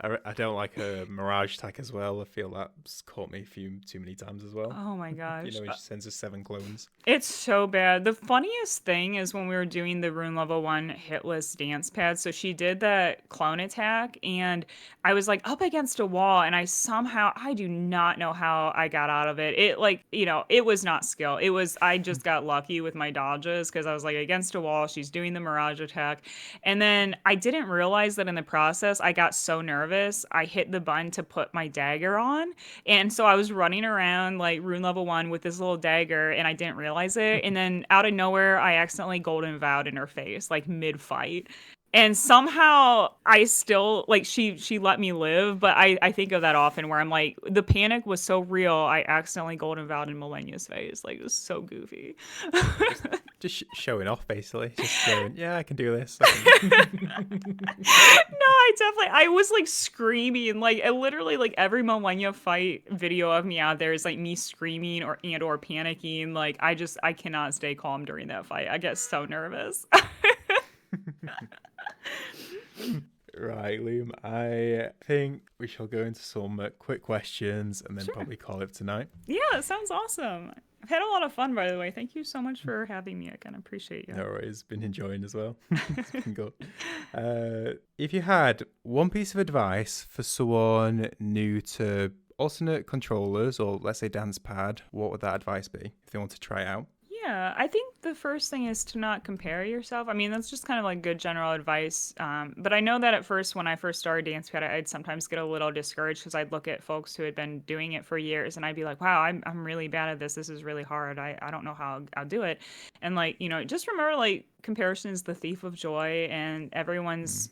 I don't like her Mirage attack as well. I feel that's caught me a few too many times as well. Oh my You gosh. know, when she sends us 7 clones. It's so bad. The funniest thing is when we were doing the rune level one hitless dance pad. So she did that clone attack, and I was like up against a wall, and I do not know how I got out of it. It like, it was not skill. I just got lucky with my dodges because I was like against a wall. She's doing the Mirage attack. And then I didn't realize that in the process, I got so nervous. I hit the button to put my dagger on. And so I was running around like rune level one with this little dagger, and I didn't realize it. And then out of nowhere, I accidentally golden vowed in her face, like mid fight. And somehow I still like she let me live, but I think of that often where I'm like the panic was so real I accidentally golden vowed in Millennia's face. Like it was so goofy. Just showing off, basically. Just going, yeah, I can do this. I can... No, I was like screaming, like literally like every Millennia fight video of me out there is like me screaming or panicking. Like I cannot stay calm during that fight. I get so nervous. Right, Liam. I think we shall go into some quick questions and then Sure. probably call it tonight. Yeah, it sounds awesome. I've had a lot of fun, by the way. Thank you so much for having me. I kind of appreciate you. No worries. Been enjoying as well. It's been good. If you had one piece of advice for someone new to alternate controllers or let's say dance pad, what would that advice be if they want to try it out? Yeah, I think the first thing is to not compare yourself. I mean, that's just kind of like good general advice. But I know that at first, when I first started dance pad, I'd sometimes get a little discouraged because I'd look at folks who had been doing it for years, and I'd be like, "Wow, I'm really bad at this. This is really hard. I don't know how I'll do it." And like, just remember like comparison is the thief of joy, and Mm. everyone's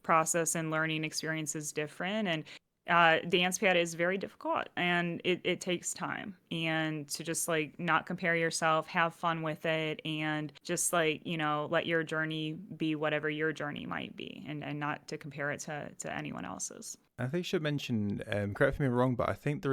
process and learning experience is different, and dance pad is very difficult, and it takes time, and to just like not compare yourself, have fun with it, and just like let your journey be whatever your journey might be, and not to compare it to anyone else's. I think you should mention, correct me if I'm wrong, but I think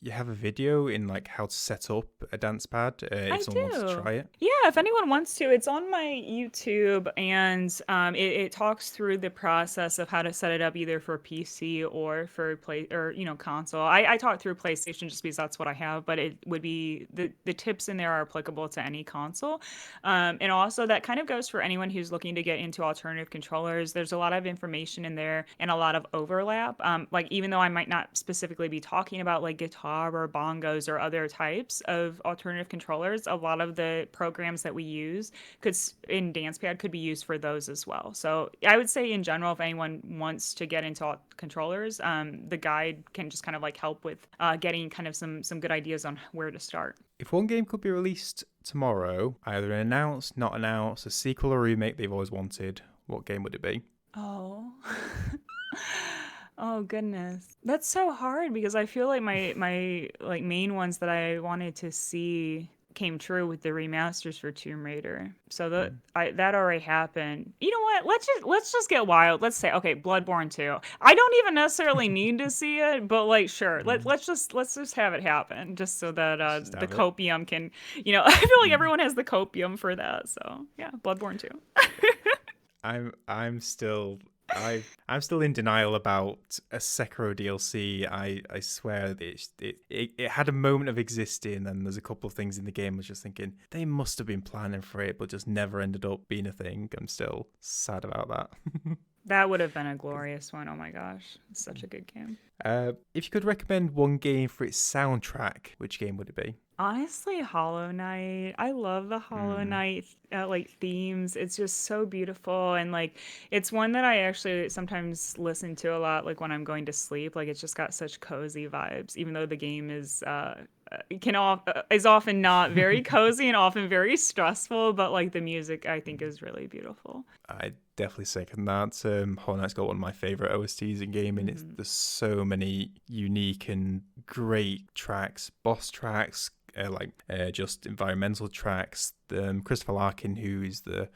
you have a video in like how to set up a dance pad I if someone wants to do. try it. Yeah, if anyone wants to, it's on my YouTube, and it talks through the process of how to set it up either for PC or for play or console. I talk through PlayStation just because that's what I have, but it would be the tips in there are applicable to any console. And also that kind of goes for anyone who's looking to get into alternative controllers. There's a lot of information in there and a lot of overlap. Like even though I might not specifically be talking about like guitar guitar or bongos or other types of alternative controllers, a lot of the programs that we use in DancePad could be used for those as well. So I would say in general, if anyone wants to get into controllers, the guide can just kind of like help with getting kind of some good ideas on where to start. If one game could be released tomorrow, either announced, not announced, a sequel or remake they've always wanted, what game would it be? Oh. Oh goodness. That's so hard because I feel like my like main ones that I wanted to see came true with the remasters for Tomb Raider. So that already happened. You know what? Let's just get wild. Let's say okay, Bloodborne 2. I don't even necessarily need to see it, but like sure, let's just have it happen just so that Just the have it. copium can, I feel like everyone has the copium for that. So, yeah, Bloodborne 2. I'm still in denial about a Sekiro DLC. I swear that it had a moment of existing, and there's a couple of things in the game I was just thinking they must have been planning for it, but just never ended up being a thing. I'm still sad about that. That would have been a glorious one. Oh my gosh. It's such a good game. If you could recommend one game for its soundtrack, which game would it be? Honestly, Hollow Knight. I love the Hollow Knight like themes. It's just so beautiful, and like it's one that I actually sometimes listen to a lot like when I'm going to sleep. Like it's just got such cozy vibes even though the game is is often not very cozy and often very stressful, but like the music I think is really beautiful. I definitely second that. Hollow Knight's got one of my favorite OSTs in gaming. There's so many unique and great tracks, boss tracks, just environmental tracks. Christopher Larkin, who is the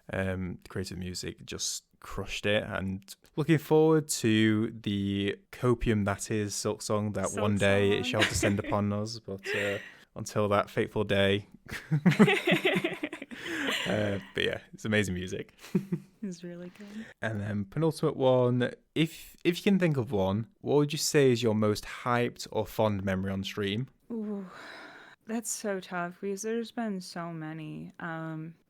creator of music, just crushed it. And looking forward to the copium that is Silksong, that Silk one day Song. it shall descend upon us. But until that fateful day. But yeah, it's amazing music. It's really good. And then penultimate one, if you can think of one, what would you say is your most hyped or fond memory on stream? Ooh, that's so tough because there's been so many.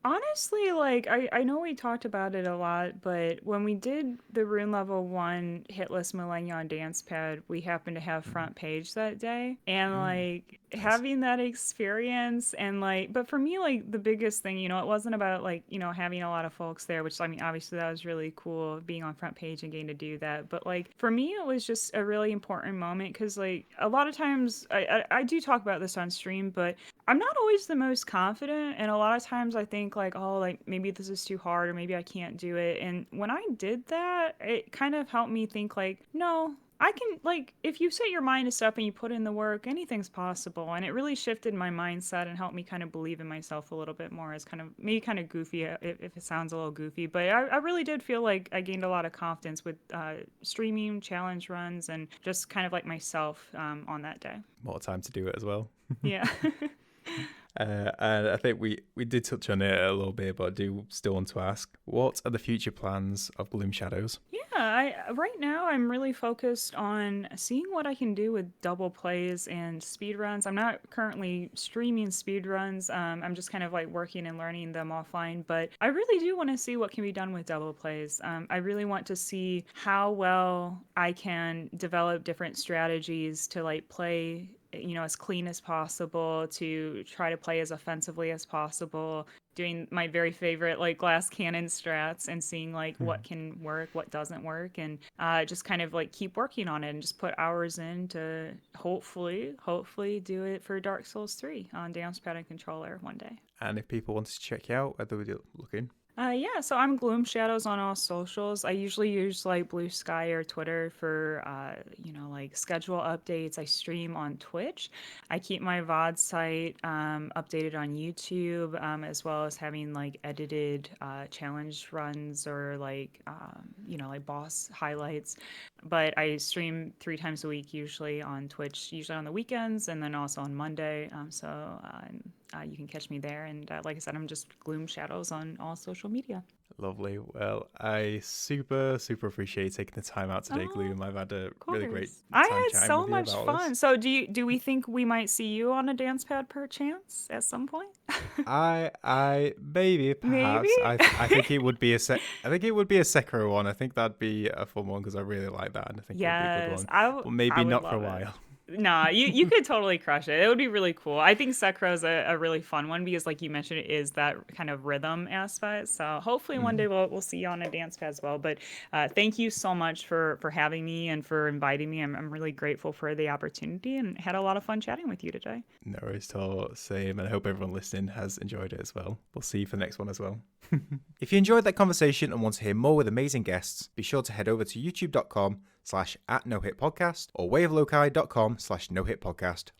Honestly, like I know we talked about it a lot, but when we did the Rune Level 1 Hitless Millennia on DancePad, we happened to have front page that day. And like having that experience and like, but for me, like the biggest thing, it wasn't about like, having a lot of folks there, which I mean, obviously that was really cool being on front page and getting to do that. But like for me, it was just a really important moment because like a lot of times I do talk about this on stream, but I'm not always the most confident, and a lot of times I think like, oh, like maybe this is too hard or maybe I can't do it. And when I did that, it kind of helped me think like, no, I can, like, if you set your mind to stuff and you put in the work, anything's possible. And it really shifted my mindset and helped me kind of believe in myself a little bit more. As kind of maybe kind of goofy if it sounds a little goofy, but I really did feel like I gained a lot of confidence with streaming challenge runs and just kind of like myself on that day. More time to do it as well. Yeah. And I think we did touch on it a little bit, but I do still want to ask, what are the future plans of Gloomshadows? Yeah, right now I'm really focused on seeing what I can do with double plays and speed runs. I'm not currently streaming speed runs. I'm just kind of like working and learning them offline, but I really do want to see what can be done with double plays. I really want to see how well I can develop different strategies to like play as clean as possible, to try to play as offensively as possible, doing my very favorite like glass cannon strats and seeing like what can work, what doesn't work, and just kind of like keep working on it and just put hours in to hopefully do it for Dark Souls 3 on DancePad and controller one day. And if people wanted to check you out, where would you looking? Yeah, so I'm Gloomshadows on all socials. I usually use like Blue Sky or Twitter for, like schedule updates. I stream on Twitch. I keep my VOD site updated on YouTube, as well as having like edited challenge runs or like boss highlights. But I stream 3 times a week usually on Twitch, usually on the weekends, and then also on Monday. You can catch me there. And like I said, I'm just Gloomshadows on all social media. Lovely. Well, I super appreciate you taking the time out today, Gloom. I've had a really great time I had chatting so with you much about fun. this. So do we think we might see you on a dance pad perchance at some point? I maybe perhaps Maybe? I think it would be I think it would be a Sekiro one. I think that'd be a fun one because I really like that, and I think it would be a good Yes, one. But maybe I would not for a love it. while. Nah, you could totally crush it. It would be really cool. I think Sekiro's a really fun one because, like you mentioned, it is that kind of rhythm aspect. So hopefully one day we'll see you on a dance pad as well. But thank you so much for having me and for inviting me. I'm really grateful for the opportunity and had a lot of fun chatting with you today. No worries at all. Same. And I hope everyone listening has enjoyed it as well. We'll see you for the next one as well. If you enjoyed that conversation and want to hear more with amazing guests, be sure to head over to youtube.com/@nohitpodcast or wayofloci.com/nohitpodcast